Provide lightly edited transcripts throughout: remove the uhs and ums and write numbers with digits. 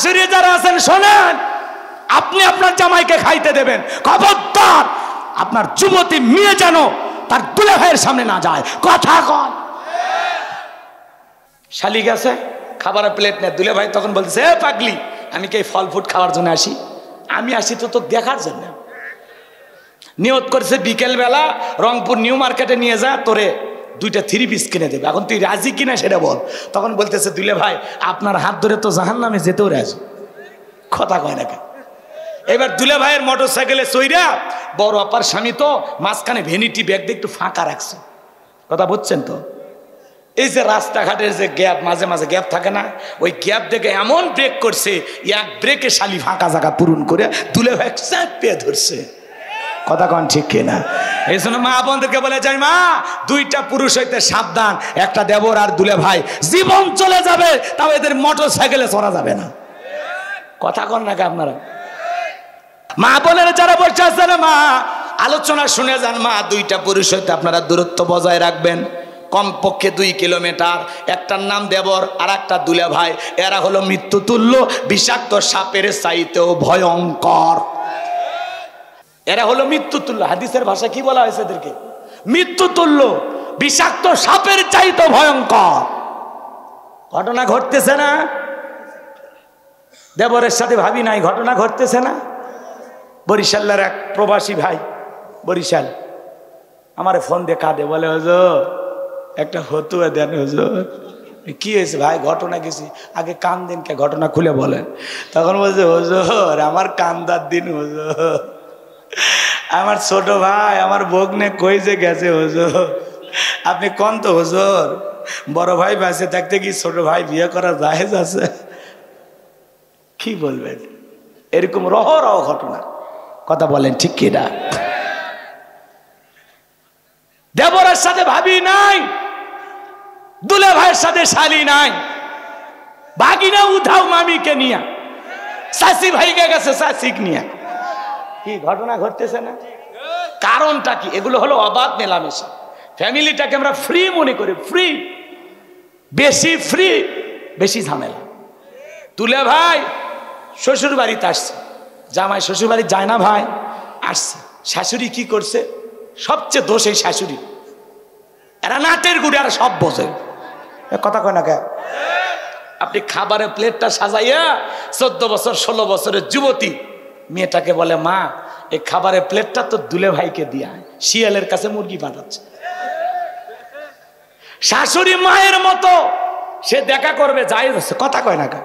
শাশুড়ি যারা আছেন শোনেন, আপনি আপনার জামাইকে খাইতে দেবেন, খবরদার আপনার যুবতী মেয়ে যেন তার দুলে ভাইয়ের সামনে না যায়। কথা কন। শালি গেছে খাবারের প্লেট নেই, দুলে ভাই তখন বলতেছে, এ পাগলি, আমি কি ফল ফুড খাওয়ার জন্য আসি? আমি আসি তো তোকে দেখার জন্য। নিয়ত করছে বিকেল বেলা রংপুর নিউ মার্কেটে নিয়ে যা, তোরে 2টা 3 পিস কিনে দেবে। এখন তুই রাজি কিনা সেটা বল। তখন বলতেছে, দুলে ভাই আপনার হাত ধরে তো জাহান্নামে যেতেও রাজি। কথা কয় না। এবার দুলে ভাইয়ের মোটর সাইকেলে চইরা বড় আপার স্বামী তো মাঝখানে ভ্যানিটি ব্যাগ দিয়ে একটু ফাঁকা রাখছে। কথা বুঝছেন তো? এই যে রাস্তাঘাটের যে গ্যাপ, মাঝে মাঝে গ্যাপ থাকে না, ওই গ্যাপ দেখে এমন ব্রেক করছে, এক ব্রেকে শালি ফাঁকা জায়গা পূরণ করে দুলে ভাই চাপিয়ে ধরছে। কথা কন ঠিক কিনা? এই জন্য মা বোনদেরকে বলে যায়, মা 2টা পুরুষ হইতে সাবধান, একটা দেবর আর দুলে ভাই, জীবন চলে যাবে তাও এদের মোটর সাইকেলে চড়া যাবে না। কথা কন নাকি আপনারা? মা বোনের যারা বসে আছে না, মা আলোচনা শুনে যান। মা 2টা পুরুষ হইতে আপনারা দূরত্ব বজায় রাখবেন, কমপক্ষে 2 কিলোমিটার। একটার নাম দেবর আর একটা দুলে ভাই। এরা হলো মৃত্যুতুল্য, বিষাক্ত সাপের চাইতেও ভয়ঙ্কর। এরা হলো মৃত্যুতুল্য। হাদিসের ভাষা কি বলা হয়েছে এদেরকে? মৃত্যুতুল্য, বিষাক্ত সাপের চাইতেও ভয়ঙ্কর। ঘটনা ঘটতেছে না? দেবরের সাথে ভাবি নাই, ঘটনা ঘটতেছে না? বরিশালের এক প্রবাসী ভাই, বরিশাল, আমারে ফোন দিয়ে কাঁদে, বলে, হুজুর একটা ফতুয়া দেন হুজুর। কি হয়েছে ভাই? ঘটনা কিছু আগে কান দিন, কে ঘটনা খুলে বলেন। তখন বলছে, হুজুর আমার কান্দার দিন হুজুর, আমার ছোট ভাই আমার বগ্নে কই যে গেছে হুজুর, আপনি কোন তো হুজুর, বড় ভাই বেঁচে থাকতে কি ছোট ভাই বিয়ে করা জায়েজ আছে? কি বলবেন? এরকম রহ রহ ঘটনা। কথা বলেন ঠিক কি না? দেবরের সাথে ভাবি নাই, দুলে ভাইয়ের সাথে শালি নাই, ভাগিনা উঠাও মামিকে নিয়া, শাশি ভাইকে গেছে শাশিক নিয়া। কি ঘটনা ঘটতেছে না? কারণটা কি? এগুলো হলো অবাধ মেলামেশা। ফ্যামিলিটাকে আমরা ফ্রি মনে করি, ফ্রি, বেশি ফ্রি বেশি ঝামেলা। দুলে ভাই শ্বশুর বাড়িতে আসছে, জামাই শ্বশুর বাড়ি যায় না ভাই, আসছে। শাশুড়ি কি করছে? সবচেয়ে দোষ এই শাশুড়ি। এরা নাটের গুড়ি, আর সব বোঝে। কথা কয় না কে? আপনি খাবারের প্লেটটা সাজাইয়া 14 বছর 16 বছরের যুবতী মেয়েটাকে বলে, মা এই খাবারের প্লেটটা তো দুলে ভাইকে দিয়া, শিয়ালের কাছে মুরগি পাঠাচ্ছে। শাশুড়ি মায়ের মতো, সে দেখা করবে, জায়েজ আছে। কথা কয় না কে?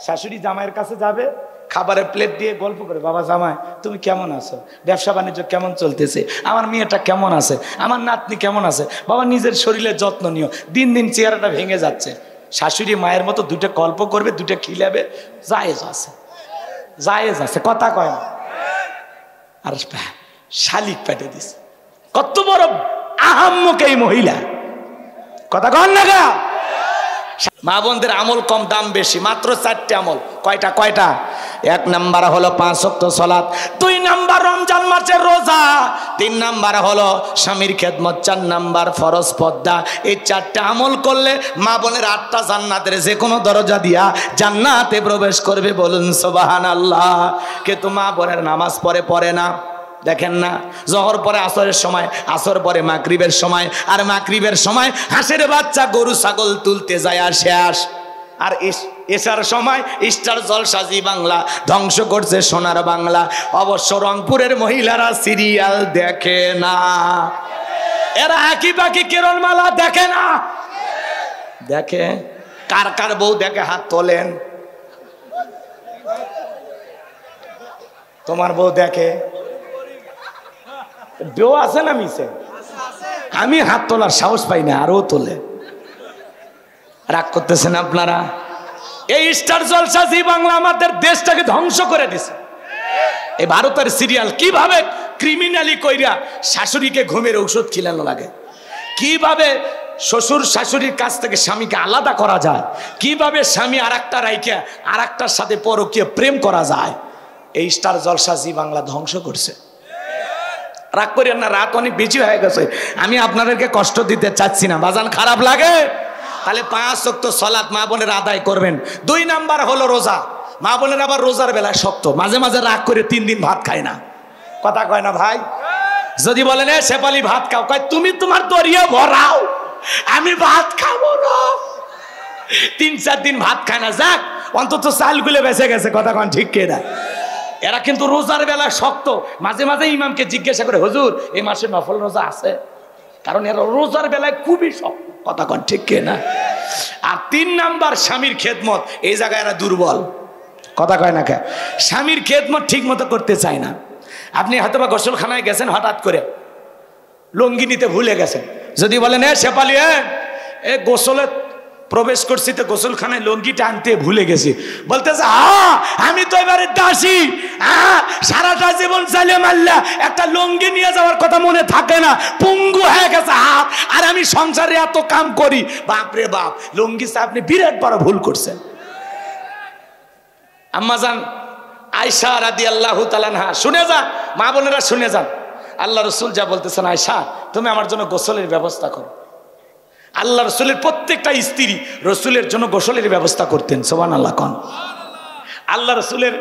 শাশুড়ি জামাইয়ের কাছে যাবে, খাবারের প্লেট দিয়ে গল্প করে, বাবা জামাই তুমি কেমন আছো, ব্যবসা বাণিজ্য কেমন চলতেছে, আমার মেয়েটা কেমন আছে, আমার নাতনি কেমন আছে, বাবা নিজের শরীরের যত্ন নিও, দিন দিন চেহারাটা ভেঙে যাচ্ছে। শাশুড়ি মায়ের মতো 2টা গল্প করবে, 2টা খিলাবে, জায়েজ আছে, জায়েজ আছে। কথা কয় না? আর শালিক পেটে দিছে। কত বড় আহাম্মক এই মহিলা। কথা কন না গা? মা বোনদের আমল কম, দাম বেশি। মাত্র 4টে আমল। কয়টা? 1 নাম্বার হলো 5 ওয়াক্ত সালাত, 2 নাম্বার রমজান মাসের রোজা, 3 নাম্বার হলো স্বামীর খেদমত, 4 নাম্বার ফরজ পর্দা। এই 4টা আমল করলে মা বোনের 8টা জান্নাতের যে কোনো দরজা দিয়া জান্নাতে প্রবেশ করবে। বলুন সুবহানাল্লাহ। কিন্তু মা বোনের নামাজ পড়ে না, দেখেন না, জহর পরে আসরের সময়, আসর পরে মাগরিবের সময়, আর মাগরিবের সময় হাঁসের বাচ্চা গরু ছাগল তুলতে যায় আর শেষ। আর এসার সময় স্টার জলসা জি বাংলা ধ্বংস করছে সোনার বাংলা। অবশ্য রংপুরের মহিলারা সিরিয়াল দেখে না, এরা আঁকি পাখি কিরণমালা দেখে না। দেখে কার কার বউ দেখে? হাত তোলেন। তোমার বউ দেখে? বউ আছে না মিছে? আমি হাত তোলার সাহস পাই না, আরও তোলে। রাগ করতেছেন আপনারা? এই স্টার জলসা জি বাংলা আমাদের দেশটাকে ধ্বংস করে দিছে। এই ভারতের সিরিয়াল কিভাবে ক্রিমিনালি কইরা শাশুড়িকে ঘুমের ঔষধ খিলানো লাগে, কিভাবে শ্বশুর শাশুড়ির কাছ থেকে স্বামীকে আলাদা করা যায়, কিভাবে স্বামী আরেকটা রাইখা আরেকটার সাথে পরকীয় প্রেম করা যায়, এই স্টার জলসা জি বাংলা ধ্বংস করছে। রাগ করেন না, রাত অনেক বেশি হয়ে গেছে, আমি আপনাদেরকে কষ্ট দিতে চাচ্ছি না। বাজান খারাপ লাগে? তাহলে 5 ওয়াক্ত সালাত মা বোনের আদায় করবেন। 2 নাম্বার হলো রোজা। মা বোনের আবার রোজার বেলায় শক্ত, মাঝে মাঝে রাগ করে 3 দিন ভাত খায় না। কথা কয় না ভাই? যদি বলেন এ শেফালি ভাত খাও, কয় তুমি তোমার দরিয়া ভরাও, আমি ভাত খাবো না। 3-4 দিন ভাত খায় না, যাক অন্তত চালগুলো বেঁচে গেছে। কথা কন ঠিক কিনা? এরা কিন্তু রোজার বেলা শক্ত। মাঝে মাঝে ইমামকে জিজ্ঞাসা করে, হুজুর এই মাসে নফল রোজা আছে? কারণ এরা রোজার বেলায় খুবই শক্ত। কথা কন ঠিক কিনা? আর 3 নাম্বার স্বামীর খেদমত, এই জায়গায় এরা দুর্বল। কথা কয় না কে? স্বামীর খেদমত ঠিক মতো করতে চায় না। আপনি হয়তোবা গোসলখানায় গেছেন, হঠাৎ করে লুঙ্গি নিতে ভুলে গেছেন। যদি বলেন এ শেফালি এ গোসলে প্রবেশ করছি তো গোসলখানায় লুঙ্গিটা আনতে ভুলে গেছি, বলতেছে হ্যাঁ আমি তো এবারে দাসী, সারাটা জীবন চাইলে মারলা একটা লুঙ্গি নিয়ে যাওয়ার কথা মনে থাকে না, পঙ্গু হয়ে গেছে হাত, আর আমি সংসারে এত কাম করি। বাপরে বাপ, লুঙ্গি আপনি বিরাট বড় ভুল করছেন। আম্মাজান আয়েশা রাদিয়াল্লাহু তাআলা আনহা, শুনে যান মা বোনেরা, শুনে যান, আল্লাহ রসুল যা বলতেছেন, আয়েশা তুমি আমার জন্য গোসলের ব্যবস্থা করো। আল্লাহ রসুলের প্রত্যেকটা স্ত্রী রসুলের জন্য গোসলের ব্যবস্থা করতেন। সুবহানাল্লাহ কোন? আল্লাহ রসুলের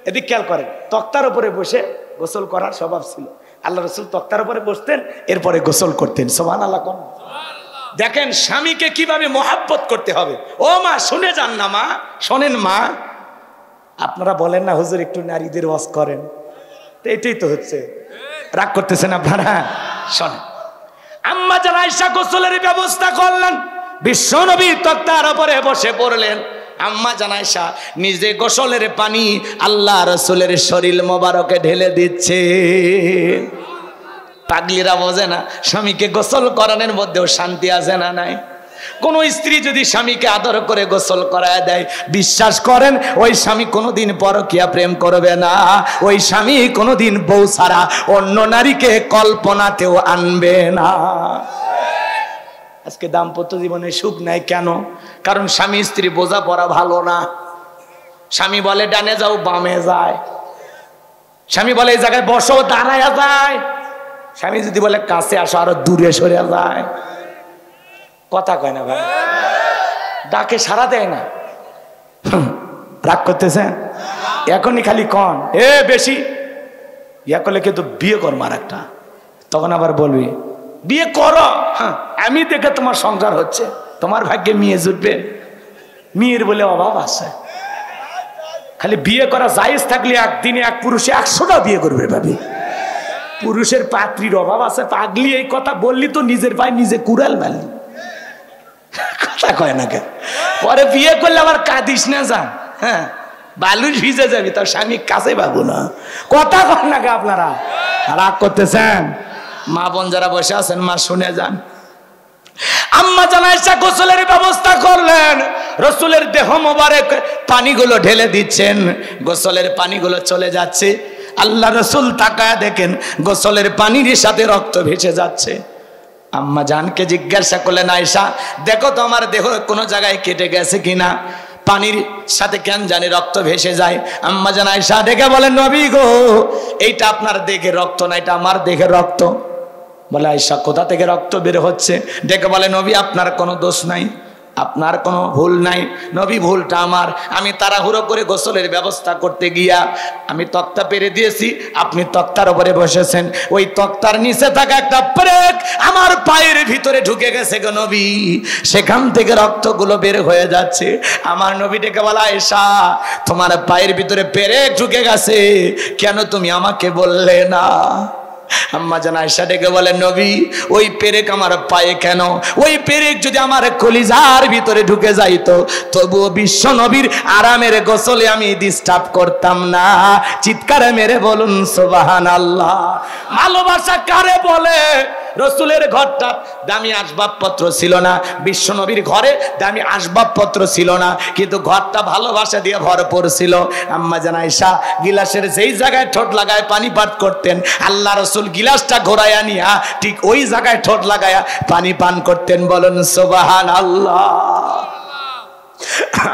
এদিক খেয়াল করেন, তক্তার উপরে বসে গোসল করার স্বভাব ছিল। আল্লাহ রসুল তক্তার উপরে বসতেন, এরপরে গোসল করতেন। সুবহানাল্লাহ কোন? দেখেন স্বামীকে কিভাবে মহাব্বত করতে হবে। ও মা শুনে যান না, মা শোনেন মা। আপনারা বলেন না হুজুর একটু নারীদের ওয়াজ করেন, তো এটাই তো হচ্ছে। রাগ করতেছেন আপনারা? শোনেন, আম্মা জান আয়েশা গোসলের ব্যবস্থা করলেন, বিশ্বনবী তক্তার উপরে বসে পড়লেন। আম্মা জান আয়েশা নিজে গোসলের পানি আল্লাহ রাসূলের শরীর মোবারকে ঢেলে দিচ্ছে। পাগলিরা বোঝে না স্বামীকে গোসল করানোর মধ্যেও শান্তি আছে না নাই? কোন স্ত্রী যদি স্বামীকে আদর করে গোসল করায় দেয়, বিশ্বাস করেন ওই স্বামী কোনোদিন পরকীয়া প্রেম করবে না, ওই স্বামী কোনোদিন বউ ছাড়া অন্য নারীকে কল্পনাতেও আনবে না। আজকে দাম্পত্য জীবনে সুখ নাই কেন? কারণ স্বামী স্ত্রী বোঝাপড়া ভালো না। স্বামী বলে ডানে যাও, বামে যায়। স্বামী বলে এই জায়গায় বসো, দাঁড়ায়া যায়। স্বামী যদি বলে কাছে আসো, আরো দূরে সরে যায়। কথা কয় না ভাই? ডাকে সাড়া দেয় না। রাগ করতেছেন? এখনই খালি কন এ বেশি ইয়া করলে কিন্তু বিয়ে কর মার একটা, তখন আবার বলবি বিয়ে করো, হ্যাঁ আমি দেখে তোমার সংসার হচ্ছে, তোমার ভাগ্যে মেয়ে জুটবে। মেয়ের বলে অভাব আছে। খালি বিয়ে করা জায়েজ থাকলে একদিনে এক পুরুষে 100টা বিয়ে করবে ভাবি। পুরুষের পাত্রীর অভাব আছে। পাগলি এই কথা বললি তো নিজের পায়ে নিজে কুড়াল মারলি। কথা কয় না কেন? পরে বিয়ে করলে আবার কাঁদিস না, যান হ্যাঁ বালুর ভিজে যাবি, তার স্বামী কাছে পাবো না। কথা কয় না কে আপনারা? রাগ করতেছেন? মা বোন যারা বসে আছেন, মা শুনে যান। আম্মা জান আয়েশা গোসলের ব্যবস্থা করলেন, রসুলের দেহ মোবারক পানিগুলো ঢেলে দিচ্ছেন, গোসলের পানিগুলো চলে যাচ্ছে। আল্লাহ রসুল তাকায় দেখেন গোসলের পানির সাথে রক্ত ভেসে যাচ্ছে। আম্মা জানকে জিজ্ঞাসা করলেন, আয়েশা দেখো তো আমার দেহ কোনো জায়গায় কেটে গেছে কিনা, পানির সাথে কেন জানি রক্ত ভেসে যায়। আম্মা জান আয়েশা দেখে বলেন, নবী গো এইটা আপনার দেহে রক্ত না, এটা আমার দেহে রক্ত। বলে আয়েশা কোথা থেকে রক্ত বের হচ্ছে? ডেকে বলে, নবী আপনার কোনো দোষ নাই, আপনার কোনো ভুল নাই নবী, ভুলটা আমার। আমি তাড়াহুড়ো করে গোসলের ব্যবস্থা করতে গিয়া আমি তক্তা পেরে দিয়েছি, আপনি তক্তার উপরে বসেছেন, ওই তক্তার নিচে থাকা একটা পেরেক আমার পায়ের ভিতরে ঢুকে গেছে গো নবী, সেখান থেকে রক্তগুলো বের হয়ে যাচ্ছে। আমার নবী ডেকে বলা, আয়েশা তোমার পায়ের ভিতরে পেরেক ঢুকে গেছে, কেন তুমি আমাকে বললে না? আম্মা জান আয়েশা ডেকে বলেন, নবী ওই পেরেক আমার পায়ে কেন? ওই পেরেক যদি আমার কলিজার ভিতরে ঢুকে যাইতো তবুও বিশ্ব নবীর আরামের গোসলে আমি ডিস্টার্ব করতাম না। চিৎকারে মেরে বলুন সুবহানাল্লাহ। ভালোবাসা কারে বলে? রসুলের ঘরটা দামি আসবাবপত্র ছিল না, বিশ্ব নবীর ঘরে দামি আসবাবপত্র ছিল না, কিন্তু ঘরটা ভালোবাসা দিয়ে ভরপুর ছিল। আম্মা জান আয়েশা গিলাসের যেই জায়গায় ঠোঁট লাগায় পানি পান করতেন, আল্লাহ রসুল গিলাসটা ঘোরাইয়া নিয়া ঠিক ওই জায়গায় ঠোঁট লাগায়া পানি পান করতেন। বলুন সুবহানাল্লাহ।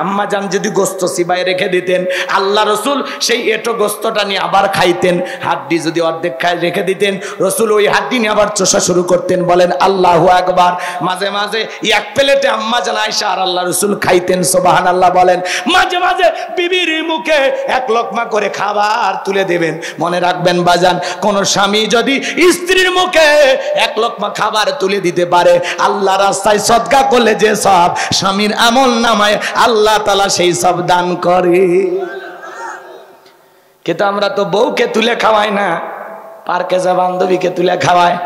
আম্মা জান যদি গোস্ত সিবাই রেখে দিতেন, আল্লাহ রসুল সেই এটো গোস্তটা নিয়ে আবার খাইতেন। হাড্ডি যদি অর্ধেক খায় রেখে দিতেন, রসুল ওই হাড্ডি নিয়ে আবার চোষা শুরু করতেন। বলেন আল্লাহু আকবার। মাঝে মাঝে এক প্লেটে আম্মা জান আয়েশা আর আল্লাহ রসুল খাইতেন, সুবহানাল্লাহ বলেন। মাঝে মাঝে বিবির মুখে এক লোকমা করে খাবার তুলে দেবেন। মনে রাখবেন বাজান, কোন স্বামী যদি স্ত্রীর মুখে এক লোকমা খাবার তুলে দিতে পারে, আল্লাহ রাস্তায় সদকা করলে যে সব, স্বামীর আমল নামায় আল্লাহ তাআলা সেই সব দান করে। কিন্তু আমরা তো বউকে তুলে খাওয়াই না, পার্কে যা বান্ধবীকে তুলে খাওয়ায়।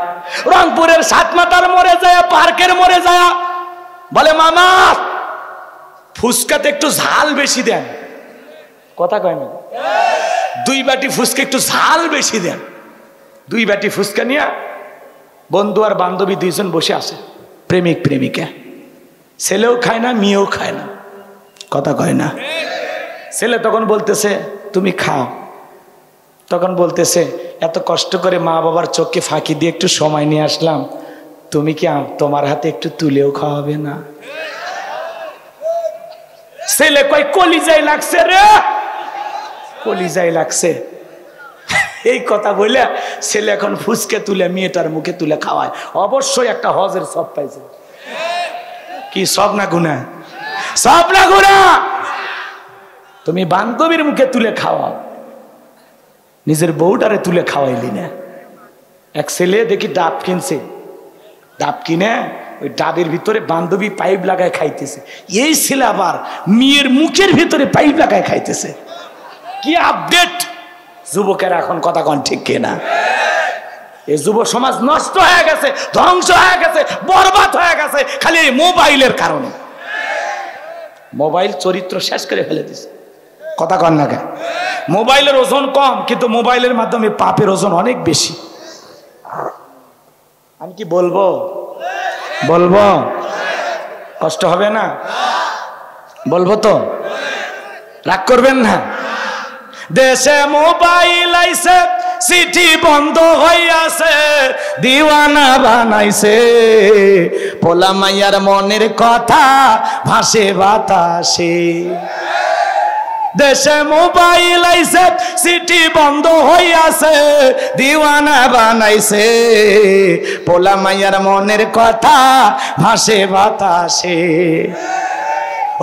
রংপুরের সাতমাতার মোড়ে যায়, পার্কের মোড়ে যায়, বলে মামা ফুচকাতে একটু ঝাল বেশি দেন। কথা কয় না, 2 বাটি ফুচকা একটু ঝাল বেশি দেন। 2 বাটি ফুচকা নিয়ে বন্ধু আর বান্ধবী 2 জন বসে আছে, প্রেমিক প্রেমিকা। ছেলেও খায় না, মেয়েও খায় না। কথা কয় না। ছেলে তখন বলতেছে তুমি খাও। তখন বলতেছে এত কষ্ট করে মা বাবার চোখকে ফাঁকি দিয়ে একটু সময় নিয়ে আসলাম, তুমি কি তোমার হাতে একটু তুলেও খাওয়াবে না? ছেলে কয় কলিজাই লাগছে রে, কলিজাই লাগছে। এই কথা বলে ছেলে এখন ফুসকে তুলে মেয়েটার মুখে তুলে খাওয়ায়। অবশ্যই একটা হজের সব পাইছে। কি সব না গুনাহ? সব না গুনাহ? তুমি বান্ধবীর মুখে তুলে খাওয়াও, নিজের বউটারে তুলে খাওয়াইলি না। এক ছেলে দেখি ডাব কিনছে, ডাব কিনে ওই ডাবের ভিতরে বান্ধবী পাইপ লাগায় খাইতেছে। এই ছেলে আবার মেয়ের মুখের ভিতরে পাইপ লাগায় খাইতেছে। কি আপডেট যুবকেরা এখন, কথা কন ঠিক কিনা? এই যুব সমাজ নষ্ট হয়ে গেছে, ধ্বংস হয়ে গেছে, বরবাদ হয়ে গেছে খালি এই মোবাইলের কারণে। মোবাইল চরিত্র শেষ করে ফেলে দিছে। কথা কন না কেন? মোবাইলের ওজন কম, কিন্তু মোবাইলের মাধ্যমে পাপের ওজন অনেক বেশি। আমি কি বলবো? বলবো? কষ্ট হবে না? বলবো তো? রাগ করবেন না? দেশে মোবাইল আইছে, চিঠি বন্ধ হইয়াছে, দিওয়ানা বানাইছে, পোলা মাইয়ার মনের কথা ভাসে বাতাসে। দেশে মোবাইল আইছে, চিঠি বন্ধ হইয়াছে, দিওয়ানা বানাইছে, পোলা মাইয়ার মনের কথা ভাসে বাতাসে।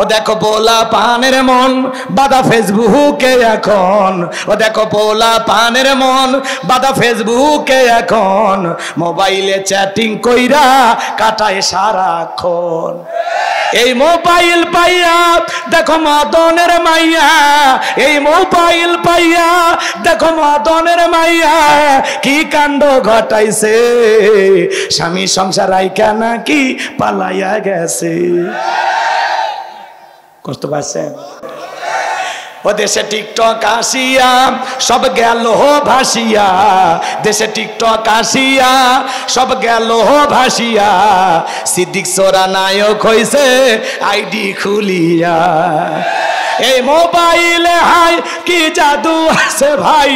ও দেখো পোলা পানের মন বাদা ফেসবুকে এখন, ও দেখো পোলা পানের মন বাদা ফেসবুকে এখন, মোবাইলে চ্যাটিং কইরা কাটায় সারাক্ষণ। এই মোবাইল পাইয়া দেখো মদনের মাইয়া, এই মোবাইল পাইয়া দেখো মদনের মাইয়া কি কাণ্ড ঘটাইছে, স্বামী সংসার আইকা নাকি পালাইয়া গেছে। কষ্ট পাচ্ছেন? ও দেশে টিকটক আসিয়া সব গেল ভাসিয়া, দেশে টিকটক আসিয়া সব গেল ভাসিয়া, সিদ্দিক সোরা নায়ক হইছে আইডি খুলিয়া। এই মোবাইলে হাই কি জাদু আছে ভাই,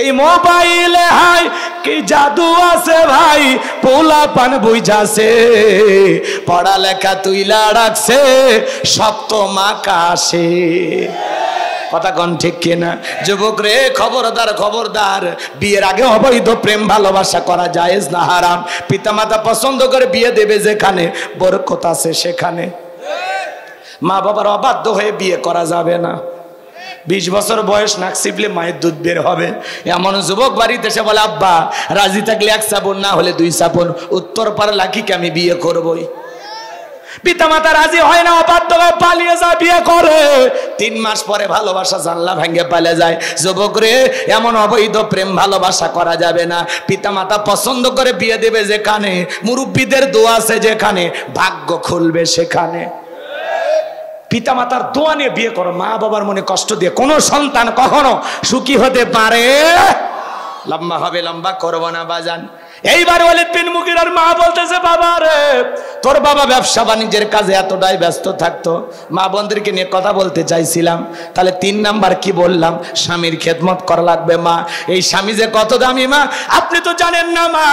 এই মোবাইলে হাই কি জাদু আছে ভাই, পোলা পান বুঝাছে, পড়ালেখা তুইলা রাখছে সপ্তম আকাশে। কথা কন ঠিক কিনা? যুবক রে খবরদার খবরদার, বিয়ের আগে অবৈধ প্রেম ভালোবাসা করা জায়েজ না, হারাম। পিতামাতা পছন্দ করে বিয়ে দেবে যেখানে, বরকত আছে সেখানে। মা বাবার অবাধ্য হয়ে বিয়ে করা যাবে না। 20 বছর বয়স নাক চিপলে মায়ের দুধ বের হবে, এমন যুবক বাড়িতে এসে বলে আব্বা রাজি থাকলে 1 চাপন, না হলে 2 চাপন, উত্তর পার লাখিকে আমি বিয়ে করবই। পিতামাতা রাজি হয় না, অবাধ্য হয়ে পালিয়ে যায়, বিয়ে করে। 3 মাস পরে ভালোবাসা জানলা ভেঙে পালে যায়। যুবক রে, এমন অবৈধ প্রেম ভালোবাসা করা যাবে না। পিতামাতা পছন্দ করে বিয়ে দেবে যেখানে, মুরব্বীদের দোয়া আছে যেখানে, ভাগ্য খুলবে সেখানে। পিতামাতার দোয়া নিয়ে বিয়ে করো, মা বাবার মনে কষ্ট দিয়ে কোন সন্তান কখনো সুখী হতে পারে? লম্বা হবে, লম্বা করবো না বাজান। এইবার ওয়ালিদ বিন মুগিরার মা বলতেছে বাবা রে, তোর বাবা ব্যবসা বাণিজ্যের কাজে এতটাই ব্যস্ত থাকতো, মা বোনদেরকে নিয়ে কথা বলতে চাইছিলাম। তাহলে 3 নাম্বার কি বললাম? স্বামীর খেদমত করা লাগবে। মা, এই স্বামী যে কত দামি মা আপনি তো জানেন না মা।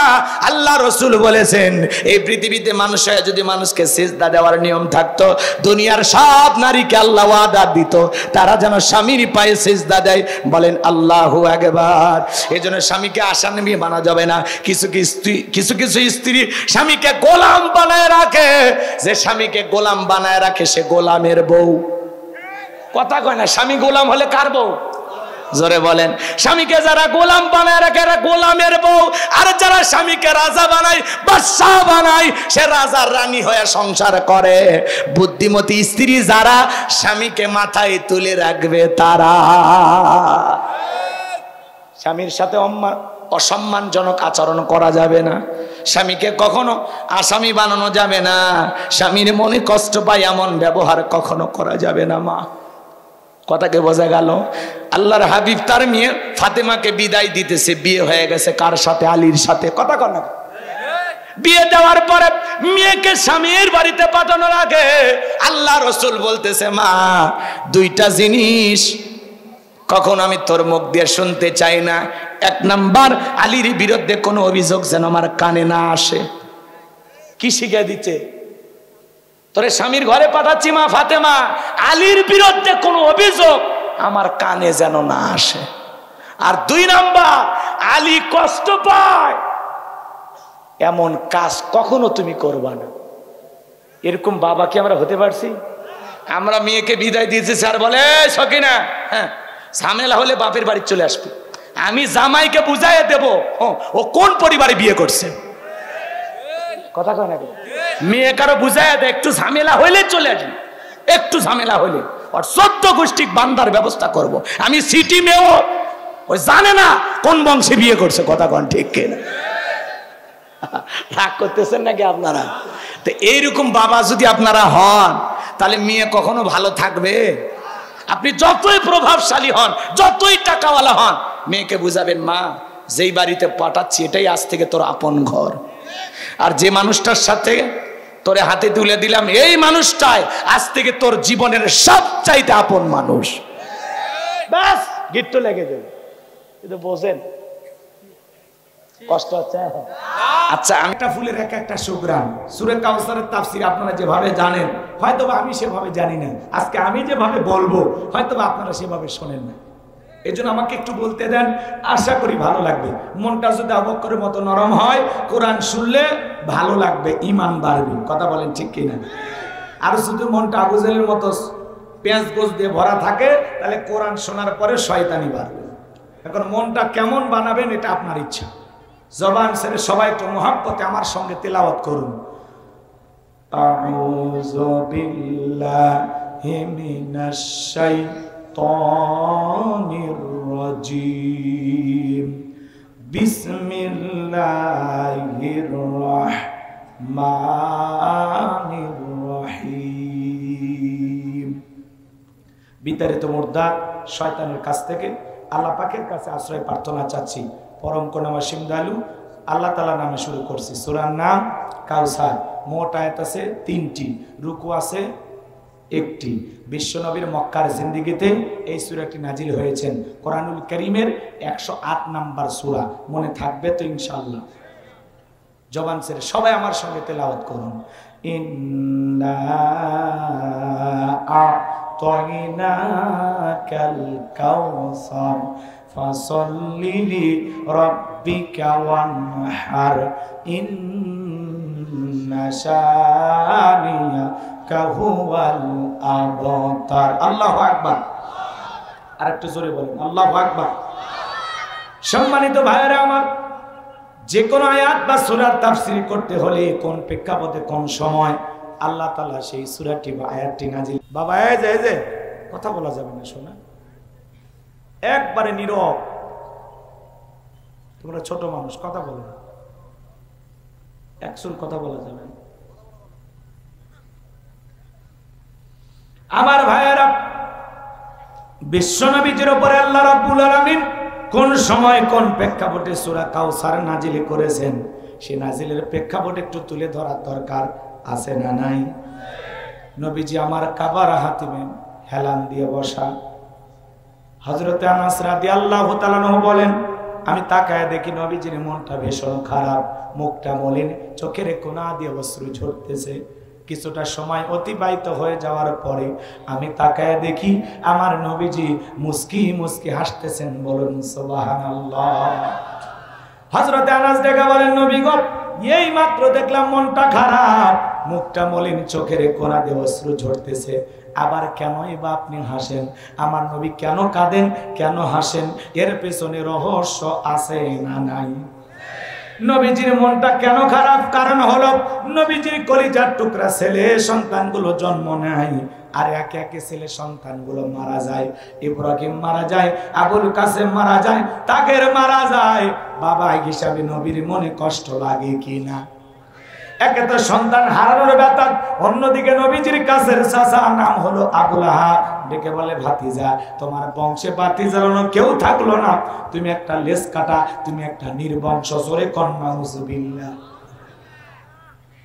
আল্লাহ রসুল বলেছেন এই পৃথিবীতে মানুষ যদি মানুষকে সিজদা দেওয়ার নিয়ম থাকতো, দুনিয়ার সব নারীকে আল্লাহ ওয়াদা দিত তারা যেন স্বামীর পায়ে সিজদা দেয়। বলেন আল্লাহু আকবার। এজন্য স্বামীকে আসামি বানা যাবে না। কিছু কিছু স্ত্রী স্বামীকে গোলাম বানায় রাখে, যে স্বামীকে গোলাম বানায় রাখে সে গোলামের বউ। কথা কয় না? স্বামী গোলাম হলে কার বউ? জোরে বলেন। স্বামীকে যারা গোলাম বানায় রাখে এরা গোলামের বউ, আর যারা স্বামীকে রাজা বানায়, বাদশা বানায়, সে রাজার রানী হয়ে সংসার করে। বুদ্ধিমতী স্ত্রী যারা স্বামীকে মাথায় তুলে রাখবে তারা। স্বামীর সাথে অসম্মানজনক আচরণ করা যাবে না। স্বামীকে কখনো আসামি বানানো যাবে না। স্বামীর মনে কষ্ট পায় এমন ব্যবহার কখনো করা যাবে না। মা, কথাকে বোঝা গেল? আল্লাহর হাবিব তার মেয়ে ফাতেমাকে বিদায় দিতেছে, বিয়ে হয়ে গেছে কার সাথে? আলীর সাথে। কথা কন না? বিয়ে দেওয়ার পরে মেয়েকে স্বামীর বাড়িতে পাঠানোর আগে আল্লাহ রসুল বলতেছে, মা, 2টা জিনিস কখন আমি তোর মুখ দিয়ে শুনতে চাই না। 1 নাম্বার, আলীর বিরুদ্ধে কোনো অভিযোগ যেন আমার কানে না আসে। কি শিখিয়ে দিচ্ছে? তোরে স্বামীর ঘরে পাঠাচ্ছি মা ফাতেমা, আলীর বিরুদ্ধে কোনো অভিযোগ আমার কানে যেন না আসে। আর 2 নাম্বার, আলী কষ্ট পায় এমন কাজ কখনো তুমি করবা না। এরকম বাবা কি আমরা হতে পারছি? আমরা মেয়েকে বিদায় দিয়েছি, স্যার বলে সকিনা, হ্যাঁ ঝামেলা হলে বাপের বাড়ি চলে আসবে। আমি জামাইকে বুঝাইয়ে দেব ও কোন পরিবারে বিয়ে করছে। কথা কয় না? মেয়ে কারো বুঝাইয়া দেয়, একটু ঝামেলা হইলে চলে আসবে, একটু ঝামেলা হইলে আর 14 গোষ্ঠী বান্দার ব্যবস্থা করব। আমি সিটি মেয়র, ওই জানে না কোন বংশে বিয়ে করছে। কথা কন ঠিক কিনা? রাগ করতেছেন নাকি আপনারা? তো এইরকম বাবা যদি আপনারা হন তাহলে মেয়ে কখনো ভালো থাকবে? আপনি যতই প্রভাবশালী হন, যতই টাকাওয়ালা হন, মেয়েকে বুঝাবেন, মা, যেই বাড়িতে পাঠাচ্ছি এটাই আজ থেকে তোর আপন ঘর। আর যে মানুষটার সাথে তোরে হাতে তুলে দিলাম এই মানুষটাই আজ থেকে তোর জীবনের সবচাইতে আপন মানুষ। ব্যাস, গিট্টু লেগে যাবে। কিন্তু বোঝেন কষ্ট হচ্ছে। আচ্ছা, একটা ফুলের একটা সুগ্রাম। সূরা কাউসারের তাফসীর আপনারা যেভাবে জানেন, হয়তোবা আমি সেভাবে জানি না। আজকে আমি যেভাবে বলবো হয়তোবা আপনারা সেভাবে শোনেন না। এই জন্য আমাকে একটু বলতে দেন, আশা করি ভালো লাগবে। মনটা যদি আবু বকরের মতো নরম হয়, কোরআন শুনলে ভালো লাগবে, ঈমান বাড়বে। কথা বলেন ঠিক কিনা? আর যদি মনটা আবু জেলের মতো পেঁয়াজ গোছ দিয়ে ভরা থাকে তাহলে কোরআন শোনার পরে শয়তানি বাড়বে। এখন মনটা কেমন বানাবেন এটা আপনার ইচ্ছা। জবান ছেড়ে সবাই একটু মুহাব্বতে আমার সঙ্গে তেলাওয়াত করুন। আউযু বিল্লাহি মিনাশ শাইতানির রাজীম। বিসমিল্লাহির রাহমানির রহিম। বিতাড়িত মুর্দা শয়তানের কাছ থেকে আল্লাহ পাকের কাছে আশ্রয় প্রার্থনা চাচ্ছি। পরম করুণাময় সিমদালু আল্লাহ তাআলা নামে শুরু করছি। সূরার নাম কাউসার। মোট আয়াত আছে 3টি, রুকু আছে 1টি। বিশ্বনবীর মক্কার জিন্দেগিতে এই সূরাটি নাজিল হয়েছেন। কোরআনুল কারীমের 108 নাম্বার সূরা। মনে থাকবে তো ইনশাআল্লাহ? জবান ছেড়ে সবাই আমার সঙ্গে তেলাওয়াত করুন। ইন্না আ'তাইনাকাল কাউসার ফাসাল্লি লিরাব্বিকা ওয়ানহার ইন্না শানিয়াকা হুয়াল আবতার। আল্লাহু আকবার। আরেকটু জোরে বলেন আল্লাহু আকবার। সম্মানিত ভাইয়েরা আমার, যে কোনো আয়াত বা সূরার তাফসীর করতে হলে কোন প্রেক্ষাপটে কোন সময় আল্লাহ তাআলা সেই সূরাটি বা আয়াতটি নাজিল। বাবা এই যে কথা বলা যাবে না, শোনা, একবারে নীরব। তোমরা ছোট মানুষ, কথা বলো না, একচুল কথা বলা যাবে না। আমার ভাইয়েরা, বিশ্বনবীর উপরে আল্লাহ রাব্বুল আলামিন কোন সময় কোন প্রেক্ষাপটে সূরা কাউসার নাজিল করেছেন, সে নাজিলের প্রেক্ষাপট একটু তুলে ধরার দরকার। আছে না নাই? নবীজি আমার কাবার হাতিমে হেলান দিয়ে বসা। হযরতে আনাস রাদিয়াল্লাহু তাআলা আনহু বলেন, আমি তাকায় দেখি নবীজির মনটা ভীষণ খারাপ, মুখটা মলিন, চোখের কোনা দিয়ে অশ্রু ঝরতেছে। কিছুটা সময় অতিবাহিত হয়ে যাওয়ার পরে আমি তাকায় দেখি আমার নবীজি মুস্কি মুস্কি হাসতেছেন। বলুন সুবহানাল্লাহ। হযরতে আনাস ডেকে বলেন, নবী গো, এই মাত্র দেখলাম মনটা খারাপ, মুখটা মলিন, চোখের কোনা দিয়ে অশ্রু ঝরতেছে, আবার কেনই বা আপনি হাসেন? আমার নবী কেন কাঁদেন, কেন হাসেন? এর পেছনে রহস্য আছে না নাই? নবীজির মনটা কেন খারাপ? কারণ হলো নবীজির কলিজার টুকরা ছেলে সন্তানগুলো জন্ম নেয়, আর একে একে ছেলে সন্তানগুলো মারা যায়। ইব্রাহিম মারা যায়, আবুল কাসেম মারা যায়, তাকের মারা যায়। বাবা হিসাবে নবীর মনে কষ্ট লাগে কি না? একে তো সন্তান হারানোর ব্যথা, অন্যদিকে নবীজির কাছের চাচা নাম হলো আবুল আহাব ডেকে বলে, ভাতিজা, তোমার বংশে ভাতিজার কেউ থাকলো না, তুমি একটা লেজ কাটা, তুমি একটা নির্বংশ। জোরে কন্যা নাউজুবিল্লাহ।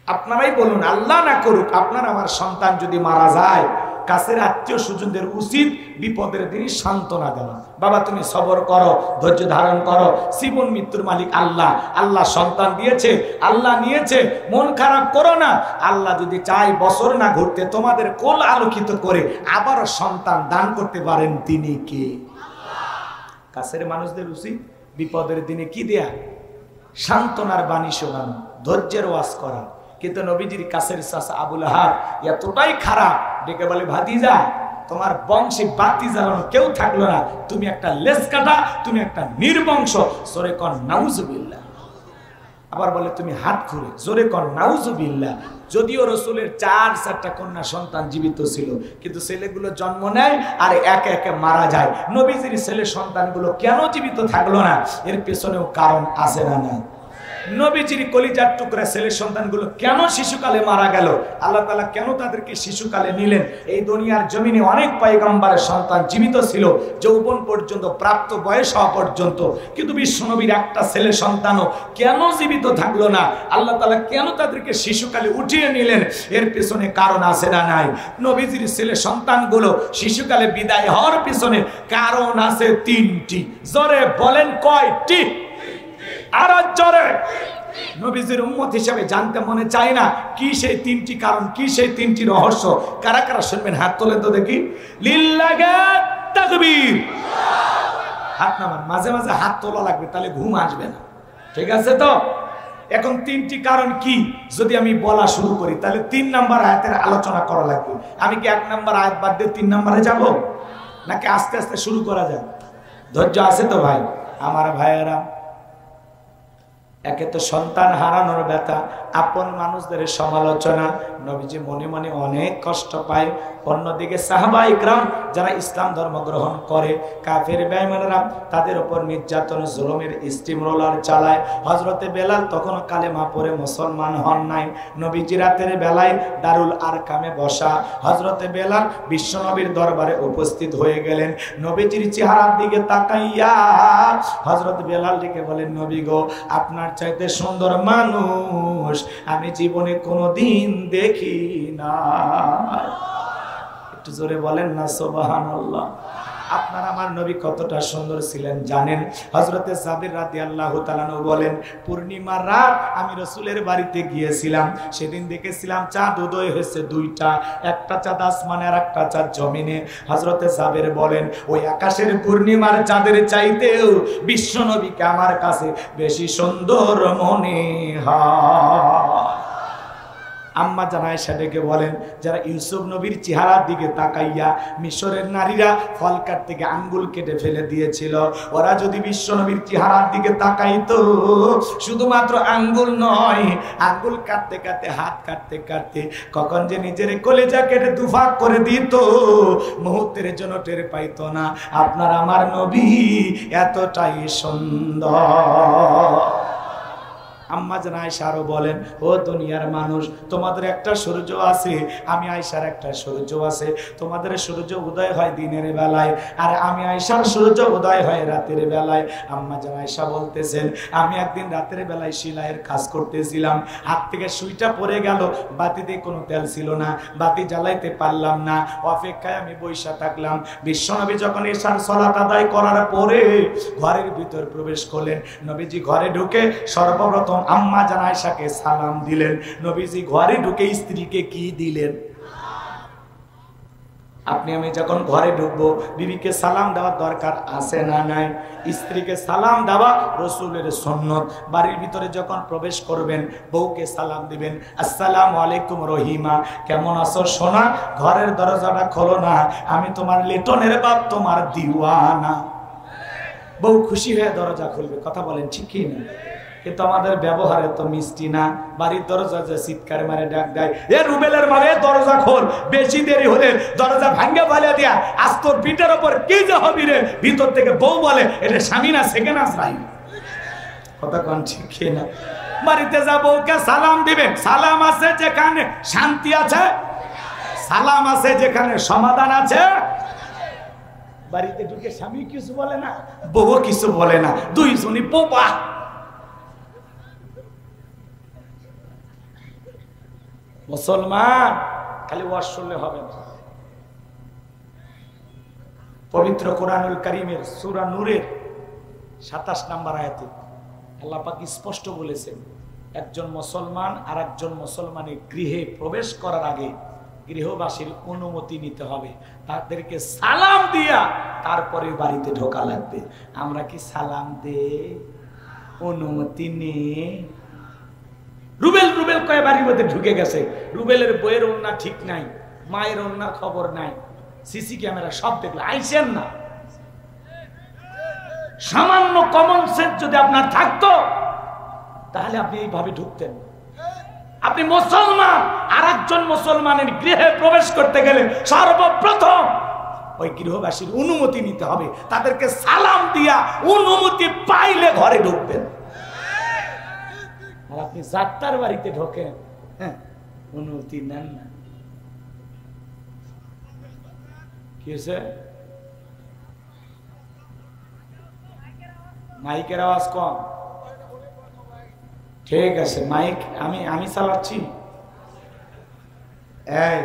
আপনারাই বলুন, আল্লাহ না করুক আপনার আমার সন্তান যদি মারা যায়, কাছের আত্মীয় স্বজনদের উচিত বিপদের দিনে সান্ত্বনা দেওয়া। বাবা তুমি সবর করো, ধৈর্য ধারণ করো, জীবন মৃত্যুর মালিক আল্লাহ। আল্লাহ সন্তান দিয়েছে, আল্লাহ নিয়েছে, মন খারাপ করো না। আল্লাহ যদি চাই বছর না ঘুরতে তোমাদের কোল আলোকিত করে আবারও সন্তান দান করতে পারেন, তিনি কে? কাছের মানুষদের উচিত বিপদের দিনে কি দেয়া? সান্ত্বনার বাণী শোনানো, ধৈর্যের ওয়াজ করা। কিন্তু নবীজির কাছের চাচা আবুল আহাব এতটাই খারাপ, ডেকে বলে, ভাতিজা, তোমার বংশে বাতি জ্বালানো কেউ থাকলো না, তুমি একটা লেজ কাটা, তুমি একটা নির্বংশ। জোরে কর নাউজুবিল্লাহ। আবার বলে তুমি হাত খুঁড়ে। জোরে কর নাউজুবিল্লাহ। যদিও রসুলের 4-4টা কন্যা সন্তান জীবিত ছিল, কিন্তু ছেলেগুলো জন্ম নেয় আর একে একে মারা যায়। নবীজির ছেলে সন্তানগুলো কেন জীবিত থাকলো না? এর পেছনেও কারণ আছে না নাই? নবীজির কলিজার টুকরা ছেলে সন্তানগুলো কেন শিশুকালে মারা গেল? আল্লাহ তাআলা কেন তাদেরকে শিশুকালে নিলেন? এই দুনিয়ার জমিনে অনেক পয়গম্বরের সন্তান জীবিত ছিল, যৌবন পর্যন্ত, প্রাপ্ত বয়স হওয়া পর্যন্ত, কিন্তু বিশ্বনবীর একটা ছেলে সন্তানও কেন জীবিত থাকলো না? আল্লাহ তাআলা কেন তাদেরকে শিশুকালে উঠিয়ে নিলেন? এর পেছনে কারণ আছে না নাই? নবীজির ছেলে সন্তানগুলো শিশুকালে বিদায় হওয়ার পেছনে কারণ আছে 3টি। জোরে বলেন কয়টি? আর জোরে। নবীজির উম্মত হিসেবে জানতে মনে চায় না কি সেই 3টি কারণ, কি সেই 3টি রহস্য? কারা কারা শুনবেন হাত তোলেন তো দেখি। লিল্লাহি তাকবীর। হাত নামান, মাঝে মাঝে হাত তোলা লাগবে, তাহলে ঘুম আসবে না। ঠিক আছে তো? এখন 3টি কারণ কি যদি আমি বলা শুরু করি, তাহলে 3 নাম্বার আয়াতের আলোচনা করা লাগবে। আমি কি 1 নাম্বার আয়াত বাদ দিয়ে 3 নাম্বারে যাব, নাকি আস্তে আস্তে শুরু করা যায়? ধৈর্য আছে তো ভাই? আমার ভাইয়েরা, একে তো সন্তান হারানোর ব্যথা, আপন মানুষদের সমালোচনা, নবীজি মনে মনে অনেক কষ্ট পায়। অন্যদিকে সাহাবা ইকরাম যারা ইসলাম ধর্ম গ্রহণ করে, কাফের বেঈমানরা তাদের উপর নির্যাতন জুলুমের স্টিম রোলার চালায়। হযরতে বেলাল তখনও কালেমা পড়ে মুসলমান হন নাই। নবীজি রাতের বেলায় দারুল আরকামে বসা। হযরতে বেলাল বিশ্বনবীর দরবারে উপস্থিত হয়ে গেলেন। নবীজির চেহারার দিকে তাকাইয়া হযরত বেলাল ডেকে বলেন, নবী গো, আপনার চাইতে সুন্দর মানুষ আমি জীবনে কোনোদিন দেখি না। একটু জোরে বলেন না সুবহানাল্লাহ। আপনার আমার নবী কতটা সুন্দর ছিলেন জানেন? হযরতে জাবির রাদিয়াল্লাহু তাআলা বলেন, পূর্ণিমার রাত আমি রাসূলের বাড়িতে গিয়েছিলাম, সেদিন দেখেছিলাম চাঁদ উদয় হয়েছে 2টা, একটা চাঁদ আসমানে আর একটা চাঁদ জমিনে। হযরতে জাবির বলেন, ওই আকাশের পূর্ণিমার চাঁদের চাইতেও বিশ্বনবীকে আমার কাছে বেশি সুন্দর মনে হয়। আম্মা জান আয়েশা ডেকে বলেন, যারা ইউসুফ নবীর চেহারার দিকে তাকাইয়া মিশরের নারীরা ফল কাটতে গিয়ে আঙ্গুল কেটে ফেলে দিয়েছিল, ওরা যদি বিশ্ব নবীর চেহারার দিকে তাকাইতো, শুধুমাত্র আঙ্গুল নয়, আঙ্গুল কাটতে কাটতে, হাত কাটতে কাটতে কখন যে নিজের কলেজা কেটে দুভাগ করে দিত, মুহূর্তের জন্য টের পাইতো না। আপনার আমার নবী এতটাই সুন্দর। আম্মা জান আয়েশা আরো বলেন, ও দুনিয়ার মানুষ, তোমাদের একটা সূর্য আছে, আমি আয়েশার একটা সূর্য আছে। তোমাদের সূর্য উদয় হয় দিনের বেলায়, আর আমি আয়েশার সূর্য উদয় হয় রাতের বেলায়। আম্মা জান আয়েশা বলতেছেন, আমি একদিন রাতের বেলায় সেলাইয়ের কাজ করতেছিলাম, হাত থেকে সুইটা পড়ে গেল, বাতিতে কোনো তেল ছিল না, বাতি জ্বালাইতে পারলাম না, অপেক্ষায় আমি বইসা থাকলাম। বিশ্বনবী যখন এশার সালাত আদায় করার পরে ঘরের ভিতর প্রবেশ করলেন, নবীজি ঘরে ঢুকে সর্বপ্রথম আম্মা জান আয়েশাকে সালাম দিলেন। নবীজি ঘরে ঢুকে স্ত্রীকে কি দিলেন? আপনি আমি যখন ঘরে ঢুকবো, বিবিকে সালাম দেওয়ার দরকার আছে না নাই? স্ত্রীকে সালাম দেওয়া রাসূলের সুন্নাত। বাড়ির ভিতরে যখন প্রবেশ করবেন, বউকে সালাম দিবেন, আসসালামু আলাইকুম রহিমা, কেমন আছো সোনা? ঘরের দরজাটা খোলো না, আমি তোমার লিটনের বাপ, তোমার দিওয়ানা। বউ খুশি হয়ে দরজা খুলবে, কথা বলেন ঠিক কি না? কিন্তু আমাদের ব্যবহারে তো মিষ্টি না। বাড়ির দরজা যে চিৎকার মারে ডাক দেয়, এ রুবেলের মারে দরজা খোল, বেশি দেরি হলে দরজা ভাঙ্গে ফেলে দিয়া, আজ তোর পিঠের ওপর কি যে হবি রে। ভিতর থেকে বউ বলে, এটা স্বামী না সেকেন্ড আশ্রাই। কথা কোন ঠিক না? বাড়িতে যা বউকে সালাম দিবেন, সালাম আছে যেখানে শান্তি আছে, সালাম আছে যেখানে সমাধান আছে। বাড়িতে ঢুকে স্বামী কিছু বলে না, বউ কিছু বলে না, দুইজনই বোবা। মুসলমান খালি ওয়াজ শুনলে হবে না। পবিত্র কোরআনুল কারীমের সূরা নূরের ২৭ নম্বর আয়াতে আল্লাহ পাক স্পষ্ট বলেছেন, একজন মুসলমান আর একজন মুসলমানের গৃহে প্রবেশ করার আগে গৃহবাসীর অনুমতি নিতে হবে, তাদেরকে সালাম দিয়া তারপরে বাড়িতে ঢোকা লাগবে। আমরা কি সালাম দে? অনুমতি নেই। রুবেল রুবেল কয় বাড়ির মধ্যে ঢুকে গেছে, রুবেলের বইয়ের ওন্না ঠিক নাই, মায়ের ওন্নার খবর নাই, সিসি ক্যামেরা সব দেখলে আইসেন না। সামান্য কমন সেন্স যদি আপনার থাকতো, তাহলে আপনি এইভাবে ঢুকতেন। আপনি মুসলমান আর একজন মুসলমানের গৃহে প্রবেশ করতে গেলে সর্বপ্রথম ওই গৃহবাসীর অনুমতি নিতে হবে, তাদেরকে সালাম দিয়া অনুমতি পাইলে ঘরে ঢুকবেন। আর আপনি যাত্রার বাড়িতে ঢোকেন, হ্যাঁ, অনুমতি নেন না। কি হয়েছে? মাইকের আওয়াজ কম। ঠিক আছে, মাইক আমি চালাচ্ছি, এই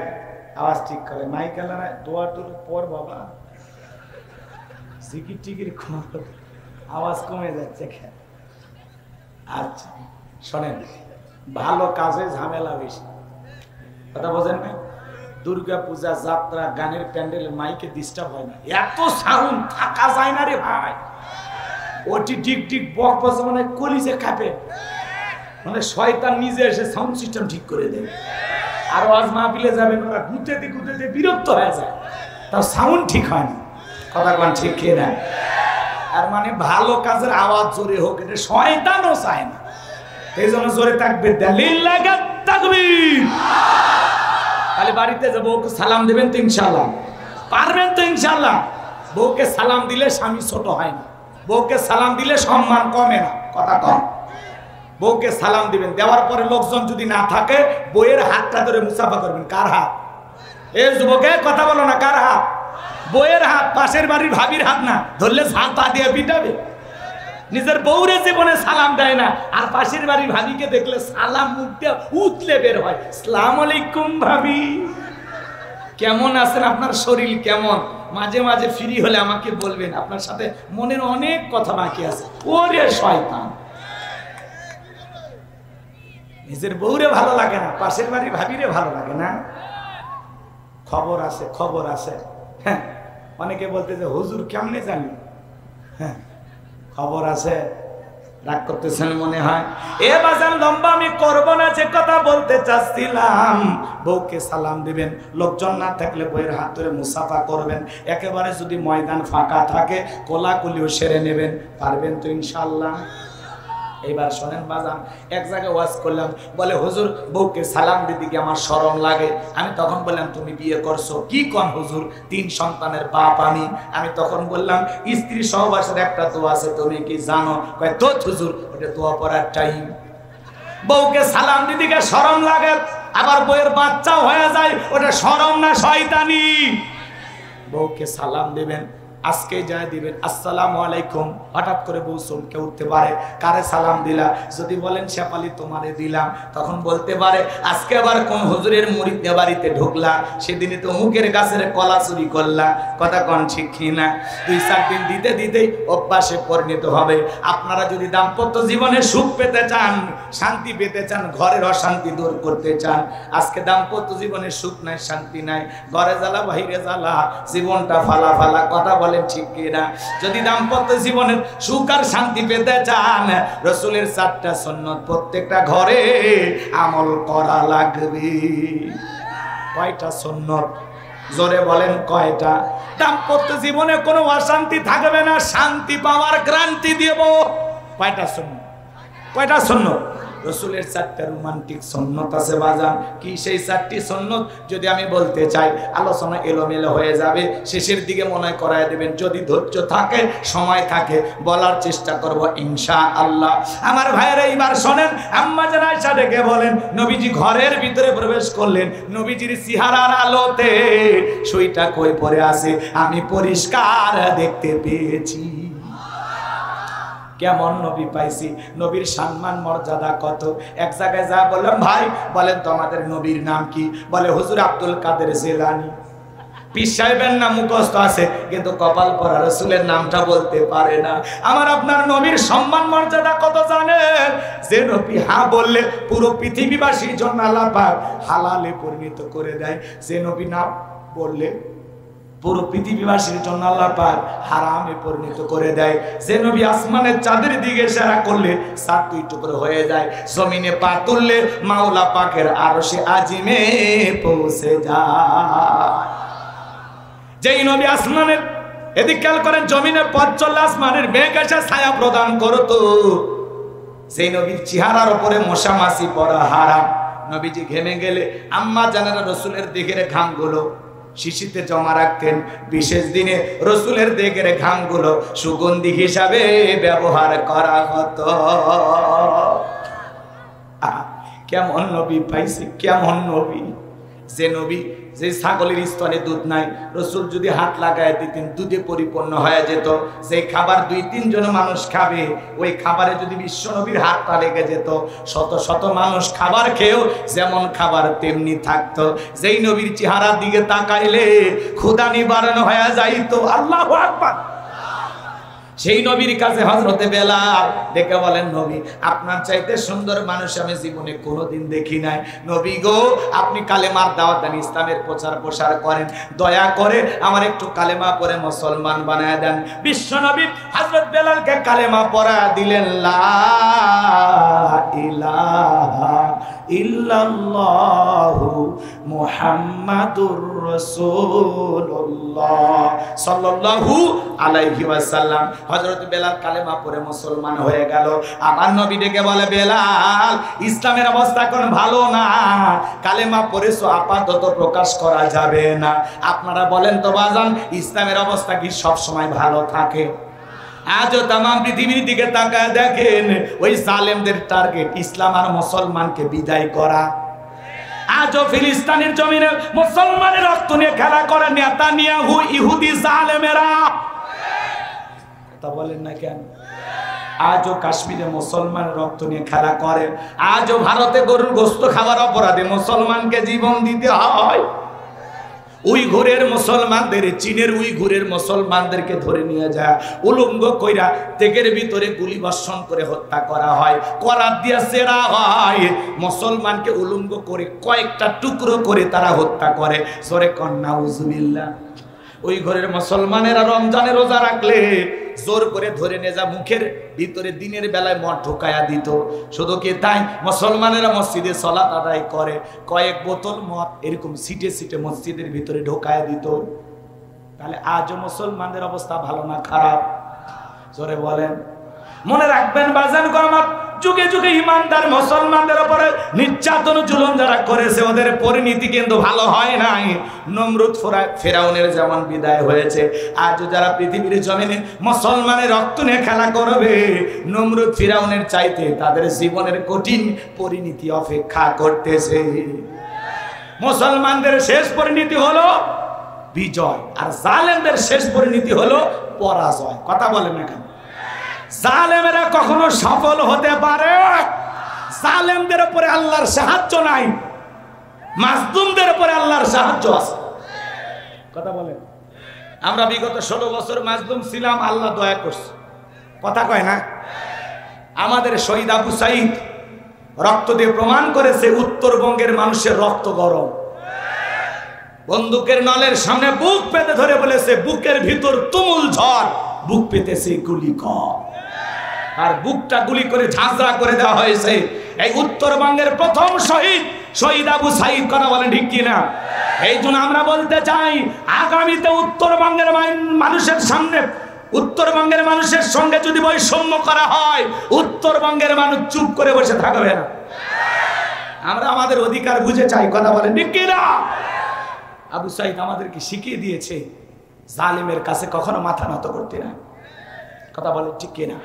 আওয়াজ ঠিক করে। মাইক এলারা দোয়া টোর পর বাবা, জিকির টিকির আওয়াজ কমে যাচ্ছে। আচ্ছা শোনেন, ভালো কাজে ঝামেলা বেশি, কথা বোঝেন না? দুর্গা পূজা, যাত্রা, গানের প্যান্ডেল, মাইকে ডিস্টার্ব হয় না, এত সাউন্ড থাকা যায় না রে ভাই। ওটি ডিক ডিক বক বক মানে কলিজে কাঁপে, মানে শয়তান নিজে এসে সাউন্ড সিস্টেম ঠিক করে দেয়। আর ওয়াজ মাহফিলে যাবেন, ওরা ঘুরতে ঘুরতে বিরক্ত হয়ে যায়, তাও সাউন্ড ঠিক হয় না। কথা কোন ঠিক না? আর মানে ভালো কাজের আওয়াজ জোরে হোক, এটা শয়তানও চায় না, এই জন্য জোরে তাকবীর দেন, লিল্লাহি তাকবীর। তাহলে বাড়িতে যাবো, বউকে সালাম দেবেন তো ইনশাআল্লাহ? পারবেন তো ইনশাআল্লাহ? বউকে সালাম দিলে স্বামী ছোট হয় না, বউকে সালাম দিলে সম্মান কমে না। কথা কম। বউকে সালাম দিবেন, দেওয়ার পরে লোকজন যদি না থাকে, বউয়ের হাতটা ধরে মুসাফা করবেন। কার হাত? এই যুবকে কথা বলো না, কার হাত? বউয়ের হাত, পাশের বাড়ির ভাবির হাত না, ধরলে ঝাঁপা দিয়ে পিটাবে। নিজের বউরে জীবনে সালাম দেয় না, আর পাশের বাড়ির ভাবিকে দেখলে সালাম মুখ দিয়ে উতলে বের হয়। আসসালামু আলাইকুম ভাবি, কেমন আছেন? আপনার শরীর কেমন? মাঝে মাঝে ফ্রি হলে আমাকে বলবেন, আপনার সাথে মনের অনেক কথা বাকি আছে। ওরে শয়তান, নিজের বউরে ভালো লাগে না, পাশের বাড়ির ভাবিরে ভালো লাগে না। খবর আছে, খবর আছে। হ্যাঁ, অনেকে বলতে যে হুজুর কেমনে জানলো? হ্যাঁ, খবর আছে। রাগ করতেছেন মনে হয়। এ বাজান লম্বা আমি করব না, যে কথা বলতে চাচ্ছিলাম, বউকে সালাম দিবেন, লোকজন না থাকলে বউয়ের হাত ধরে মুসাফা করবেন। একেবারে যদি ময়দান ফাঁকা থাকে, কোলাকুলিও সেরে নেবেন। পারবেন তো ইনশাআল্লাহ? এইবার শোনেন বাজান, এক জায়গায় ওয়াজ করলাম, বলে হুজুর বউকে সালাম দিতে গিয়ে আমার শরম লাগে। আমি তখন বললাম, তুমি বিয়ে করছো? কি কন হুজুর, 3 সন্তানের বাপ আমি। আমি তখন বললাম, স্ত্রী সহবাসের একটা দোয়া আছে, তুমি কি জানো? কয় তো হুজুর, ওটা দোয়া পড়ার টাইম। বউকে সালাম দিদিকে শরম লাগে, আবার বউয়ের বাচ্চাও হয়ে যায়, ওটা শরম না শয়তানি? বউকে সালাম দিবেন, আজকে যা দিবেন আসসালামু আলাইকুম, হঠাৎ করে বউ চমকে উঠতে পারে, কারে সালাম দিলা? যদি বলেন শেফালি তোমারে দিলাম, তখন বলতে পারে আজকে আবার কোন হুজুরের মুরিদের বাড়িতে ঢুকলা, সেদিনে তো মুখের গাছের কলা চুরি করলা। কথা কোন ঠিক কিনা? 2-4 দিন দিতে দিতেই অভ্যাসে পরিণত হবে। আপনারা যদি দাম্পত্য জীবনে সুখ পেতে চান, শান্তি পেতে চান, ঘরের অশান্তি দূর করতে চান, আজকে দাম্পত্য জীবনে সুখ নাই, শান্তি নাই, ঘরে জ্বালা বাইরে জ্বালা, জীবনটা ফালা ফালা। কথা বলেন ঠিক কিনা? যদি দাম্পত্য জীবনের সুখ আর শান্তি পেতে চান, রাসূলের 4টা সুন্নাত প্রত্যেকটা ঘরে আমল করা লাগবে। কয়টা সুন্নাত? জোরে বলেন কয়টা? দাম্পত্য জীবনে কোনো অশান্তি থাকবে না, শান্তি পাওয়ার গ্যারান্টি দেব। কয়টা সুন্নাত? কয়টা সুন্নাত? রাসূলের 4টা রোমান্টিক সুন্নাত আছে বাজান। কি সেই 4টি সুন্নাত? যদি আমি বলতে চাই আলোচনা এলোমেলো হয়ে যাবে, শেষের দিকে মনে করায় দেবেন। যদি ধৈর্য থাকে, সময় থাকে, বলার চেষ্টা করব ইনশাআল্লাহ। আমার ভাইয়েরা এইবার শোনেন, আম্মা জান আয়েশা ডেকে বলেন, নবীজি ঘরের ভিতরে প্রবেশ করলেন, নবীজির চেহারার আলোতে সুইটা কই পড়ে আছে আমি পরিষ্কার দেখতে পেয়েছি। কেমন নবী পাইছি, নবীর সম্মান মর্যাদা কত। এক জায়গায় যা বললাম, ভাই বলেন তো আমাদের নবীর নাম কি? বলে হুজুর আব্দুল কাদের জিলানী। পীর সাহেবের নাম মুখস্থ আছে, কিন্তু কপাল পরা রাসূলের নামটা বলতে পারে না। আমার আপনার নবীর সম্মান মর্যাদা কত জানেন? যে নবী হ্যাঁ বললে পুরো পৃথিবীবাসীর জন্য আল্লাহ পাক হালালে পরিণত করে দেয়, যে নবী না বললে পুরো পৃথিবীবাসীর জন্য আল্লাহ পাক হারামে পরিণত করে দেয়। যে নবী আসমানের চাঁদের দিকে ইশারা করলে 7 দুই টুকরো হয়ে যায়, জমিনে পা তুললে মাওলা পাকের আরশে আজিমে পৌঁছে যায়। যেই নবী আসমানের এদিক খেয়াল করেন, জমিনে পথ চললে আসমানের মেঘ এসে ছায়া প্রদান করতো, সেই নবীর চেহারার উপরে মশা মাছি পড়া হারাম। নবীজি ঘেমে গেলে আম্মা জানেরা রাসূলের দিকের ঘামগুলো শিশিতে জমা রাখতেন। বিশেষ দিনে রাসূলের দিকের ঘামগুলো সুগন্ধি হিসাবে ব্যবহার করা হতো। কেমন নবী পাইছি, কেমন নবী! যে নবী, যে ছাগলের স্তনে দুধ নাই, রাসূল যদি হাত লাগায় দিতেন দুধে পরিপূর্ণ হয়ে যেত। যে খাবার 2-3 জন মানুষ খাবে, ওই খাবারে যদি বিশ্ব নবীর হাতটা লেগে যেত, শত শত মানুষ খাবার খেয়েও যেমন খাবার তেমনি থাকতো। যেই নবীর চেহারার দিকে তাকাইলে ক্ষুধা নিবারণ হয়ে যাইতো। আল্লাহু আকবার। সেই নবীর কাছে হযরতে বেলাল ডেকে বলেন, নবী আপনার চাইতে সুন্দর মানুষ আমি জীবনে কোনোদিন দেখি নাই। নবী গো, আপনি কালেমার দাওয়াত দেন, ইসলামের প্রচার প্রসার করেন, দয়া করে আমার একটু কালেমা পড়ে মুসলমান বানায় দেন। বিশ্ব নবী হযরত বেলালকে কালেমা পড়া দিলেন, লা ইলাহা ইল্লাল্লাহু মুহাম্মাদুর রাসূলুল্লাহ সাল্লাল্লাহু আলাইহি ওয়াসাল্লাম। হযরত বেলাল কালেমা পড়ে মুসলমান হয়ে গেল। আমার নবী ডেকে বলে, বেলাল ইসলামের অবস্থা এখন ভালো না, কালেমা পড়েছো আপাতত প্রকাশ করা যাবে না। আপনারা বলেন তো বাজান, ইসলামের অবস্থা কি সব সময় ভালো থাকে? আজও তাম পৃথিবীর দিকে তাকায় দেখেন, ওই জালেমদের টার্গেট ইসলাম আর মুসলমানকে বিদায় করা। আজও ফিলিস্তিনের জমিনে মুসলমানের রক্ত নিয়ে খেলা করে নেতানিয়াহু ইহুদি জালেমেরা। কথা বলেন না কেন? আজও কাশ্মীরে মুসলমানের রক্ত নিয়ে খেলা করে। আজও ভারতে গরুর গোশত খাবার অপরাধে মুসলমানকে জীবন দিতে হয়। উইঘুরের মুসলমানদের, চীনের উইঘুরের মুসলমানদেরকে ধরে নিয়ে যায়, উলঙ্গ কইরা তেগের ভিতরে গুলি বর্ষণ করে হত্যা করা হয়, করাত দিয়া সেরা হয়। মুসলমানকে উলঙ্গ করে কয়েকটা টুকরো করে তারা হত্যা করে। সরে কন্যা উজুবিল্লাহ। ওই ঘরের মুসলমানেরা রমজানে রোজা রাখলে জোর করে ধরে নিয়ে যা মুখের ভিতরে দিনের বেলায় মদ ঢোকায়া দিত। শুধু কি তাই, মুসলমানেরা মসজিদে সালাত আদায় করে কয়েক বোতল মদ এরকম সিটে সিটে মসজিদের ভিতরে ঢোকায়া দিত। তাহলে আজও মুসলমানদের অবস্থা ভালো না খারাপ? জোরে বলেন। মনে রাখবেন বাজান গরমাত, যুগে যুগে ইমানদার মুসলমানদের উপরে নির্যাতন জুলুম যারা করেছে ওদের পরিণতি কিন্তু ভালো হয় নাই। নমরুদ ফেরাউনের যেমন বিদায় হয়েছে, আজ যারা পৃথিবীর জমিনে মুসলমানের রক্ত নিয়ে খেলা করবে, নমরুদ ফেরাউনের চাইতে তাদের জীবনের কঠিন পরিণতি অপেক্ষা করতেছে। মুসলমানদের শেষ পরিণতি হলো বিজয়, আর জালেমদের শেষ পরিণতি হলো পরাজয়। কথা বলেন না কেন? জালেমেরা কখনো সফল হতে পারে? জালেমদের উপরে আল্লাহর সাহায্য নাই, মাজলুমদের উপরে আল্লাহর সাহায্য আছে। কথা বলেন। আমরা বিগত 16 বছর মাজলুম ছিলাম, আল্লাহ দয়া করছে। কথা কয় না? আমাদের শহীদ আবু সাইদ রক্ত দিয়ে প্রমাণ করেছে উত্তরবঙ্গের মানুষের রক্ত গরম। বন্দুকের নলের সামনে বুক পেতে ধরে বলেছে, বুকের ভিতর তুমুল ঝড়, বুক পেতেছে গুলি কম। আর বুকটা গুলি করে ঝাঁঝরা করে দেওয়া হয়েছে। এই উত্তরবঙ্গের প্রথম শহীদ আবু সাইদ। কথা বলেন ঠিক কিনা? এই জন্য আমরা বলতে চাই, আগামীতে উত্তরবঙ্গের মানুষের সামনে, উত্তরবঙ্গের মানুষের সঙ্গে যদি বৈষম্য করা হয়, উত্তরবঙ্গের মানুষ চুপ করে বসে থাকবে না। আমরা আমাদের অধিকার বুঝে চাই। কথা বলেন ঠিক কিনা? আবু সাইদ আমাদেরকে শিখিয়ে দিয়েছে জালিমের কাছে কখনো মাথা নত করতে না। কথা বলেন ঠিক কিনা?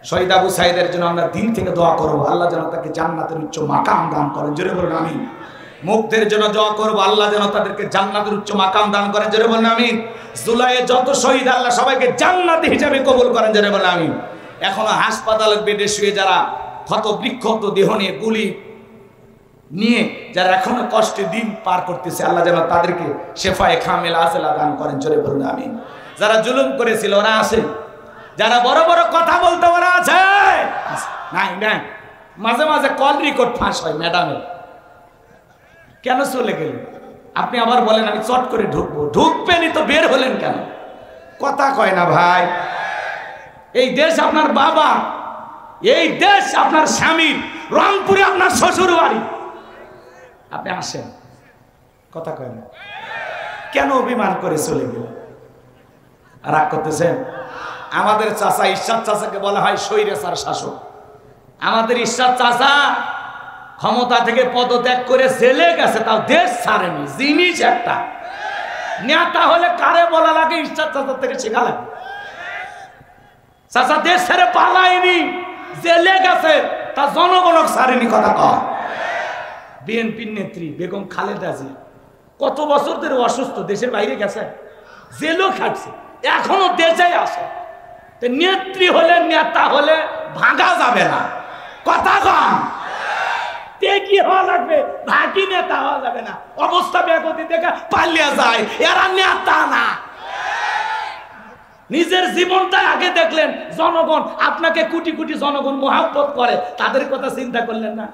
শহীদ আবু সাইদের জন্য আমরা দিল থেকে দোয়া করবো, আল্লাহ যেন তাকে জান্নাতের উচ্চ মাকাম দান করেন। জোরে বলুন আমিন। মুক্তের জন্য দোয়া করবো, আল্লাহ যেন তাদেরকে জান্নাতের উচ্চ মাকাম দান করেন। জোরে বলুন আমিন। জুলাইয়ে যত শহীদ, আল্লাহ সবাইকে জান্নাতি হিসাবে কবুল করেন। জোরে বলুন আমিন। এখনো হাসপাতালের বেডে শুয়ে যারা ক্ষত বিক্ষত দেহ নিয়ে, গুলি নিয়ে যারা এখনো কষ্টে দিন পার করতেছে, আল্লাহ যেন তাদেরকে শেফায়ে কামিল আজলা দান করেন। জোরে বলুন আমিন। যারা জুলুম করেছিল ওরা আছে, যারা বড় বড় কথা বলতে ওরা আছে নাই নাই। মাঝে মাঝে কল রেকর্ড ফাঁস হয় ম্যাডামের। কেন চলে গেলেন? আপনি আবার বলেন আমি চট করে ঢুকবো। ঢুকবেনই তো, বের হলেন কেন? কথা কয় না ভাই। এই দেশ আপনার বাবা, এই দেশ আপনার স্বামী, রংপুরে আপনার শ্বশুর বাড়ি। আপনি আসেন, কথা কয় না কেন? অভিমান করে চলে গেলেন, রাগ করতেছেন? আমাদের চাচা ইরশাদ চাচাকে বলা হয় স্বৈরাচার শাসক। আমাদের ইরশাদ চাচা ক্ষমতা থেকে পদত্যাগ করে জেলে গেছে, তাও দেশ ছাড়েনি। জিনিস একটা নেতা হলে কারে বলা লাগে? ইরশাদ চাচা থেকে শেখা লাগে। চাচা দেশ ছেড়ে পালায়নি, জেলে গেছে, তা জনগণক ছাড়েনি। কথা কয়। বিএনপির নেত্রী বেগম খালেদা জিয়া কত বছর ধরে অসুস্থ, দেশের বাইরে গেছে, জেলও খাটছে, এখনো দেশে আছে। নেত্রী হলে, নেতা হলে ভাঙা যাবে না। কথা কম কি হওয়া লাগবে, ভাগি নেতা হওয়া যাবে না। অবস্থা বেগতি দেখে পালিয়ে যায়, এরা নেতা না। নিজের জীবনটা আগে দেখলেন। জনগণ আপনাকে কোটি কোটি জনগণ মহব্বত করে, তাদের কথা চিন্তা করলেন না?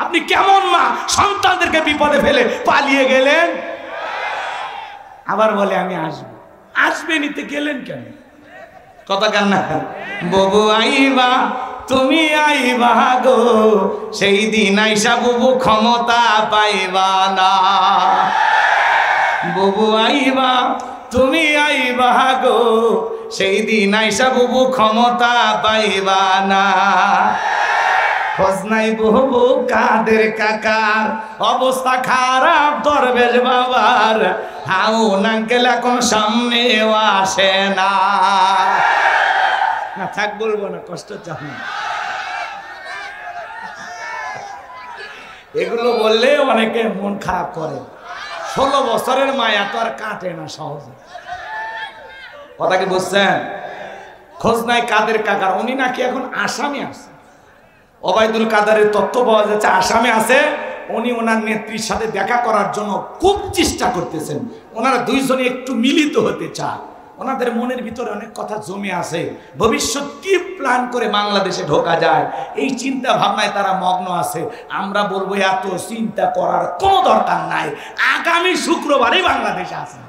আপনি কেমন মা, সন্তানদেরকে বিপদে ফেলে পালিয়ে গেলেন। আবার বলে আমি আসবো। আসবে নিতে গেলেন কেন? কথা কেন না? ববু আইবা, তুমি আইবা গো, সেই দিন আইসা বুবু ক্ষমতা পাইবা না। ববু আইবা, তুমি আইবা গো, সেই দিন আইসা বুবু ক্ষমতা পাইবা না। খোঁজ নাই বহু কাদের কাকার, অবস্থা খারাপ দরবেশ বাবার, হাউ নাঙ্কেল এখন সামনেও আসে না। না থাক, বলবো না, কষ্ট চান না। এগুলো বললে অনেকে মন খারাপ করে। 16 বছরের মায়া তো আর কাটে না সহজে। কথা কি বুঝছেন? খোঁজ নাই কাদের কাকার, উনি নাকি এখন আসামি আছে। ওবায়দুল কাদেরের তথ্য পাওয়া যাচ্ছে আসামে আছে। উনি ওনার নেত্রীর সাথে দেখা করার জন্য খুব চেষ্টা করতেছেন। ওনারা দুইজনে একটু মিলিত হতে চায়। ওনাদের মনের ভিতরে অনেক কথা জমে আছে। ভবিষ্যৎ কি প্ল্যান করে বাংলাদেশে ঢোকা যায়, এই চিন্তা ভাবনায় তারা মগ্ন আছে। আমরা বলবো এত চিন্তা করার কোনো দরকার নাই। আগামী শুক্রবারই বাংলাদেশে আসেন,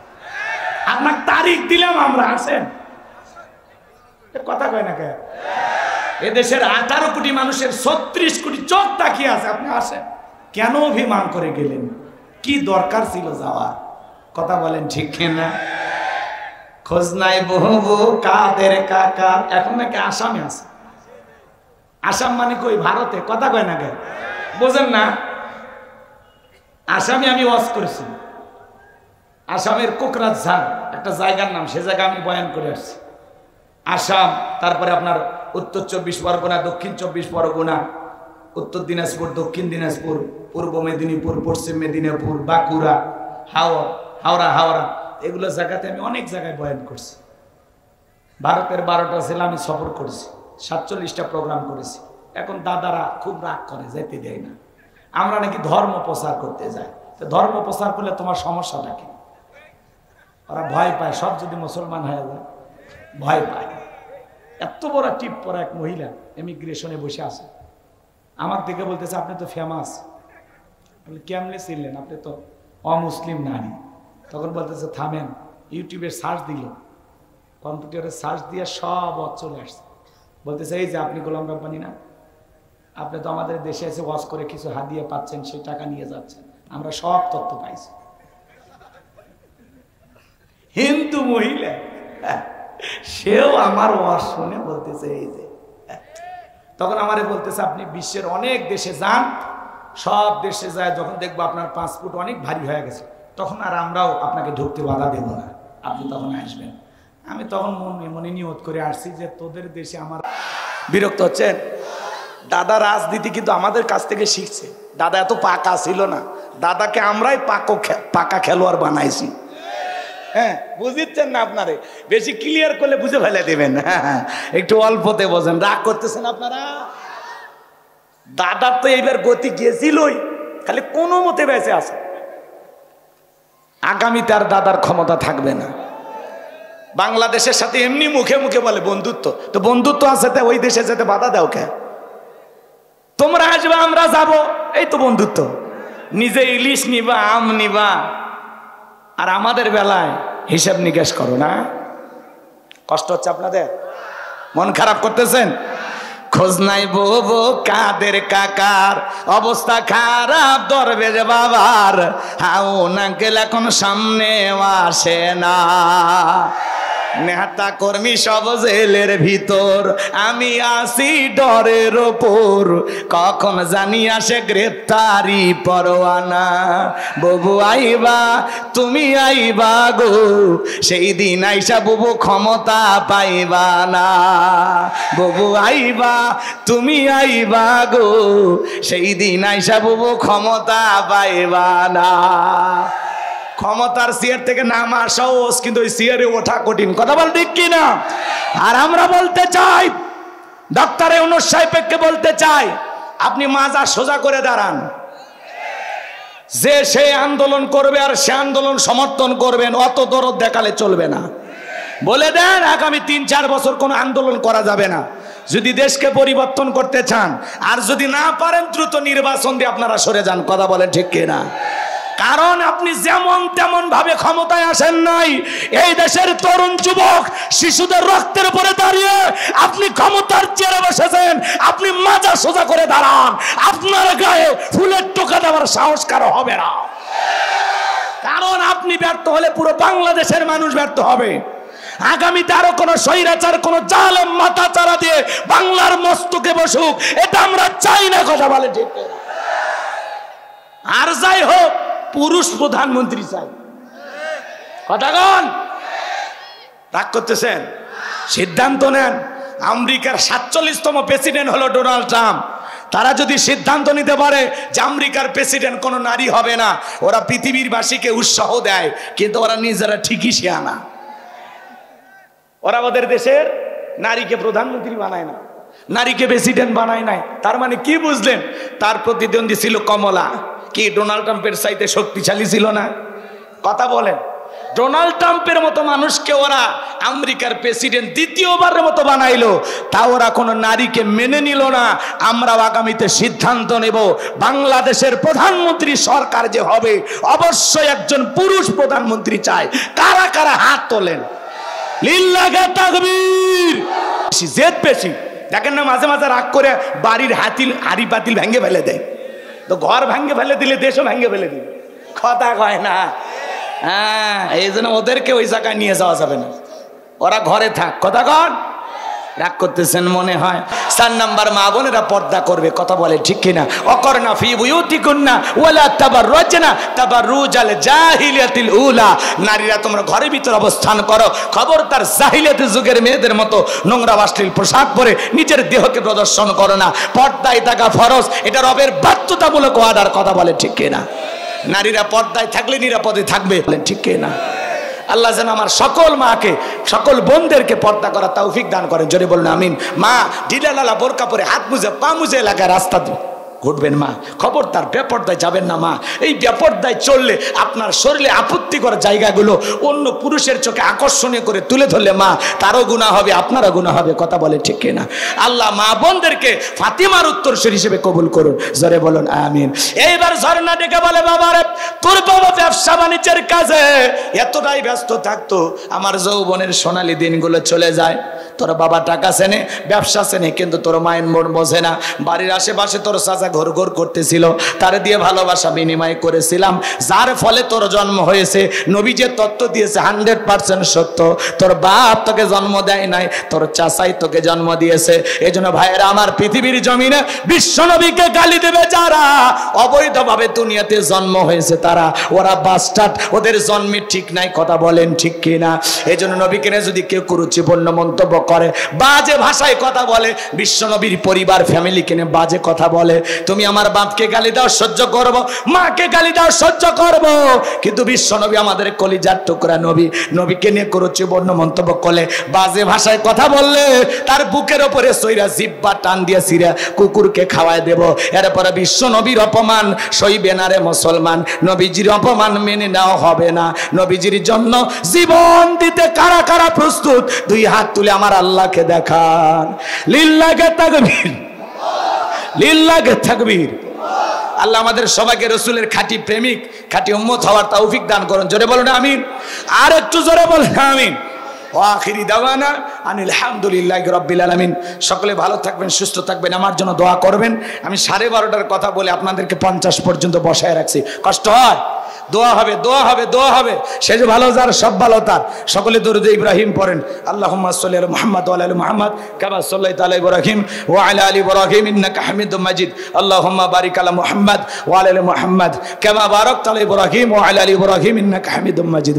আপনার তারিখ দিলাম, আমরা আসেন। কথা কয় না কে? এদেশের 18 কোটি মানুষের 36 কোটি চোখ তাকিয়ে আছে, আপনি আসেন। কেন অভিমান করে গেলেন? কি দরকার ছিল যাওয়ার? কথা বলেন ঠিক কিনা? খোঁজ নাই বহু কাদের কাকা, এখন নাকি আসামে আছে। আসাম মানে কই ভারতে, কথা কয় না কেন, বোঝেন না? আসামে আমি ওয়াজ করেছি, আসামের কোকরাঝাড় একটা জায়গার নাম, সে জায়গা আমি বয়ান করে আসছি। আসাম, তারপরে আপনার উত্তর 24 পরগনা, দক্ষিণ 24 পরগনা, উত্তর দিনাজপুর, দক্ষিণ দিনাজপুর, পূর্ব মেদিনীপুর, পশ্চিম মেদিনীপুর, বাঁকুড়া, হাওড়া, এগুলো জায়গাতে আমি অনেক জায়গায় বয়ান করছি। ভারতের 12টা জেলা আমি সফর করেছি, 47টা প্রোগ্রাম করেছি। এখন দাদারা খুব রাগ করে, যেতে দেয় না। আমরা নাকি ধর্ম প্রচার করতে যাই, তো ধর্ম প্রচার করলে তোমার সমস্যাটা কি? ওরা ভয় পায়, সব যদি মুসলমান হয়ে যায় ভয় পায়। এত বড় টিপ পরা এক মহিলা ইমিগ্রেশনে বসে আছে, আমার দিকে বলতেছে আপনি তো ফেমাস। কেমনে ছিলেন, আপনি তো অমুসলিম নারী। তখন বলতেছে থামেন, ইউটিউবে সার্চ দিল, কম্পিউটারে সার্চ দিয়ে সব চলে আসছে। বলতেছে এই যে আপনি গোলাম রব্বানী না, আপনি তো আমাদের দেশে এসে ওয়াজ করে কিছু হাদিয়া পাচ্ছেন, সেই টাকা নিয়ে যাচ্ছেন, আমরা সব তথ্য পাইছি। হিন্দু মহিলা, সেও আমার ওয়াজ শুনে বলতেছে এই যে। তখন আমারে বলতেছে আপনি বিশ্বের অনেক দেশে যান, সব দেশে যায়, যখন দেখবো আপনার পাসপোর্ট অনেক ভারী হয়ে গেছে, তখন আর আমরাও আপনাকে ঢুকতে বাধা দেব না, আপনি তখন আসবেন। আমি তখন মনে নিয়ত করে আসছি যে তোদের দেশে আমার বিরক্ত হচ্ছেন। দাদা রাজনীতি কিন্তু আমাদের কাছ থেকে শিখছে। দাদা এত পাকা ছিল না, দাদাকে আমরাই পাকা খেলোয়াড় বানাইছি। হ্যাঁ, বুঝিচ্ছেন না? আপনারে বেশি ক্লিয়ার করলে বুঝে ফেলে দেবেন। হ্যাঁ, একটু অল্পতে বোঝেন, রাগ করতেছেন আপনারা। দাদার তো এইবার গতি গেছিলই, খালি কোনো মতে বেঁচে আছে। আগামীতে আর দাদার ক্ষমতা থাকবে না। বাংলাদেশের সাথে এমনি মুখে মুখে বলে বন্ধুত্ব, তো বন্ধুত্ব আছে, তা ওই দেশে যেতে বাধা দাও কে? তোমরা আসবে আমরা যাব, এই তো বন্ধুত্ব। নিজে ইলিশ নিবা, আম নিবা, আর আমাদের বেলায় হিসাব নিকাশ করো না। কষ্ট হচ্ছে আপনাদের? মন খারাপ করতেছেন? খোঁজ নাই বউ কাদের কাকার, অবস্থা খারাপ দরবেশ বাবার, হাও না গেলে এখন সামনে আসে না। নেতা কর্মী সব জেলের ভিতর, আমি আসি ডরের ওপর, কখন জানি আসে গ্রেপ্তারি পরোয়ানা। বুবু আইবা তুমি আইবা গো, সেই দিন আইসা বুবু ক্ষমতা পাইবা না। বুবু আইবা তুমি আইবা গো, সেই দিন আইসা বুবু ক্ষমতা পাইবা না। ক্ষমতার চেয়ার থেকে নামা সহজ, কিন্তু ওই চেয়ারে ওঠা কঠিন। কথা বল ঠিক কিনা? আর আমরা বলতে চাই, ডক্টর ইউনূস সাহেবকে বলতে চাই, আপনি মাজা সোজা করে দাঁড়ান। যে সে আন্দোলন করবে আর সে আন্দোলন সমর্থন করবেন, অত দরদ দেখালে চলবে না। বলে দেন আগামী 3-4 বছর কোনো আন্দোলন করা যাবে না। যদি দেশকে পরিবর্তন করতে চান, আর যদি না পারেন দ্রুত নির্বাচন দিয়ে আপনারা সরে যান। কথা বলেন ঠিক কিনা? কারণ আপনি যেমন তেমন ভাবে ক্ষমতায় আসেন নাই। এই দেশের তরুণ যুবক শিশুদের রক্তের উপরে দাঁড়িয়ে আপনি ক্ষমতার চেয়ারে বসেছেন। আপনি মাজা সোজা করে দাঁড়ান, আপনার গায়ে ফুলের টোকা দেওয়ার সাহস কারো হবে না। কারণ আপনি ব্যর্থ হলে পুরো বাংলাদেশের মানুষ ব্যর্থ হবে। আগামীতে আরো কোন স্বৈরাচার, কোন জালেম মাথা চারা দিয়ে বাংলার মস্তকে বসুক, এটা আমরা চাই না। কথা বলে ঠিক। আর যাই হোক, পুরুষ প্রধানমন্ত্রী চাই। কথা কন, রাগ করতেছেন? সিদ্ধান্ত নেন। আমেরিকার 47তম প্রেসিডেন্ট হলো ডোনাল্ড ট্রাম্প। তারা যদি সিদ্ধান্ত নিতে পারে যে আমেরিকার প্রেসিডেন্ট কোনো নারী হবে না, ওরা পৃথিবীরবাসীকে উৎসাহ দেয়, কিন্তু ওরা নিজেরা ঠিকই শিয়ানা। ওরা ওদের দেশের নারীকে প্রধানমন্ত্রী বানায় না, নারীকে প্রেসিডেন্ট বানায় নাই। তার মানে কি বুঝলেন? তার প্রতিদ্বন্দ্বী ছিল কমলা। কি ডোনাল্ড ট্রাম্পের চাইতে শক্তিশালী ছিল না? কথা বলেন। ডোনাল্ড ট্রাম্পের মতো মানুষকে ওরা আমেরিকার প্রেসিডেন্ট দ্বিতীয়বারের মতো বানাইলো, তা ওরা কোনো নারীকে মেনে নিল না। আমরা আগামীতে সিদ্ধান্ত নেব, বাংলাদেশের প্রধানমন্ত্রী সরকার যে হবে, অবশ্যই একজন পুরুষ প্রধানমন্ত্রী চাই। কারা কারা হাত তোলেন? লিল্লাহে তাকবীর। জেদ বেশি, দেখেন না মাঝে মাঝে রাগ করে বাড়ির হাড়ি পাতিল ভেঙে ফেলে দেয়। তো ঘর ভেঙে ফেলে দিলে দেশও ভেঙে ফেলে দিবে। কথা কয় না? হ্যাঁ, এই জন্য ওদেরকে ওই জায়গায় নিয়ে যাওয়া যাবে না, ওরা ঘরে থাক। কথা কন, রাগ করতেছেন মনে হয়। 4 নাম্বার মা বোনেরা পর্দা করবে, কথা বলে ঠিক কিনা? অকরনা ফি বুয়ুতিকুন্না ওয়ালা তাবাররাজনা তাবাররুজাল জাহিলিয়াতিল উলা। নারীরা তোমরা ঘরের ভিতর অবস্থান করো, খবরদার জাহিলিয়াতের যুগের মেয়েদের মতো নোংরা অশ্লীল পোশাক পরে নিজের দেহকে প্রদর্শন করো না। পর্দায় থাকা ফরজ, এটা রবের বাধ্যতামূলক ওয়াদার, কথা বলে ঠিক কিনা? নারীরা পর্দায় থাকলে নিরাপদে থাকবে, বলেন ঠিক কিনা? আল্লাহ যেন আমার সকল মাকে, সকল বোনদেরকে পর্দা করা তৌফিক দান করেন, জোরে বলুন আমিন। মা ঢিলালালা বোরকা পরে হাত মুজে পা মুজে এলাকায় রাস্তা ঘুরবেন মা, খবরদার বেপর্দায় যাবেন না মা। এই বেপর্দায় চললে আপনার শরীরে আপত্তিকর জায়গাগুলো অন্য পুরুষের চোখে আকর্ষণীয় করে তুলে ধরলে মা তারও গুনাহ হবে, আপনারও গুনাহ হবে, কথা বলে ঠিক কিনা? আল্লাহ মা বোনদেরকে ফাতিমার উত্তরসূরি হিসেবে কবুল করুন, জোরে বলুন আমিন। এইবার ঝর্ণা ডেকে বলে, বাবারে তোর বাবা ব্যবসা বাণিজ্যের কাজে এতটাই ব্যস্ত থাকতো, আমার যৌবনের সোনালী দিনগুলো চলে যায়। তোর বাবা টাকা চেনে, ব্যবসা চেনে, কিন্তু তোর মায়ের মন বোঝে না। বাড়ির আশেপাশে তোর চাচা ঘর ঘর করতেছিল, তার দিয়ে ভালোবাসা বিনিময় করেছিলাম, যার ফলে তোর জন্ম হয়েছে। নবী যে তত্ত্ব দিয়েছে 100% সত্য। তোর বাপ তোকে জন্ম দেয় নাই, তোর চাচাই তোকে জন্ম দিয়েছে। এই জন্য ভাইয়েরা আমার, পৃথিবীর জমিনে বিশ্ব নবীকে গালি দেবে যারা অবৈধভাবে দুনিয়াতে জন্ম হয়েছে তারা, ওরা বাস্টার্ড, ওদের জন্মে ঠিক নাই, কথা বলেন ঠিক কিনা? এই জন্য নবীকে যদি কেউ কুরুচিপূর্ণ মন্তব্য করে, বাজে ভাষায় কথা বলে, বিশ্ব নবীর পরিবার ফ্যামিলি কিনে বাজে কথা বলে, তুমি আমার বাপকে গালি দাও সহ্য করব, মাকে গালি দাও সহ্য করব, কিন্তু বিশ্ব নবী আমাদের কলিজার টুকরা নবী, নবীকে নিয়ে কুরুচিপূর্ণ মন্তব্য করলে, বাজে ভাষায় কথা বললে তার বুকের উপরে সইরা জিহ্বা টান দিয়ে সিরা কুকুরকে খাওয়ায় দেব। এরপরে বিশ্ব নবীর অপমান সইবে না রে মুসলমান, নবীজির অপমান মেনে নেওয়া হবে না। নবীজির জন্য জীবন দিতে কারা কারা প্রস্তুত? 2 হাত তুলে আমার আল্লাহকে দেখান। লিল্লাহে তাকবীর, লিল্লাহে তাকবীর। আল্লাহ আমাদের সবাইকে রসুলের খাঁটি প্রেমিক, খাঁটি উম্মত হওয়ার তৌফিক দান করুন, জোরে বলুন আমিন। আর একটু জোরে বলুন আমিন। আখিরি দাওয়ানা আনিল হামদুলিল্লাহি রাব্বিল আলামিন। সকলে ভালো থাকবেন, সুস্থ থাকবেন, আমার জন্য দোয়া করবেন। আমি 12:30টার কথা বলে আপনাদেরকে 50 পর্যন্ত বসায় রাখছি, কষ্ট হয়? দোয়া হবে, দোয়া হবে, দোয়া হবে। সে যে ভালো যার, সব ভালো তার। সকলে দরুদ ইব্রাহিম পড়েন। আল্লাহুম্মা সাল্লি আলা মুহাম্মাদ ওয়া আলা আলি মুহাম্মাদ কামা সাল্লাইতা আলা ইব্রাহিম ওয়া আলা আলি ইব্রাহিম ইন্নাকা হামিদুম মাজিদ। আল্লাহুম্মা বারিক আলা মুহাম্মাদ ওয়া আলা আলি মুহাম্মাদ কামা বারাকতা আলা ইব্রাহিম ওয়া আলা আলি ইব্রাহিম ইন্নাকা হামিদুম মাজিদ।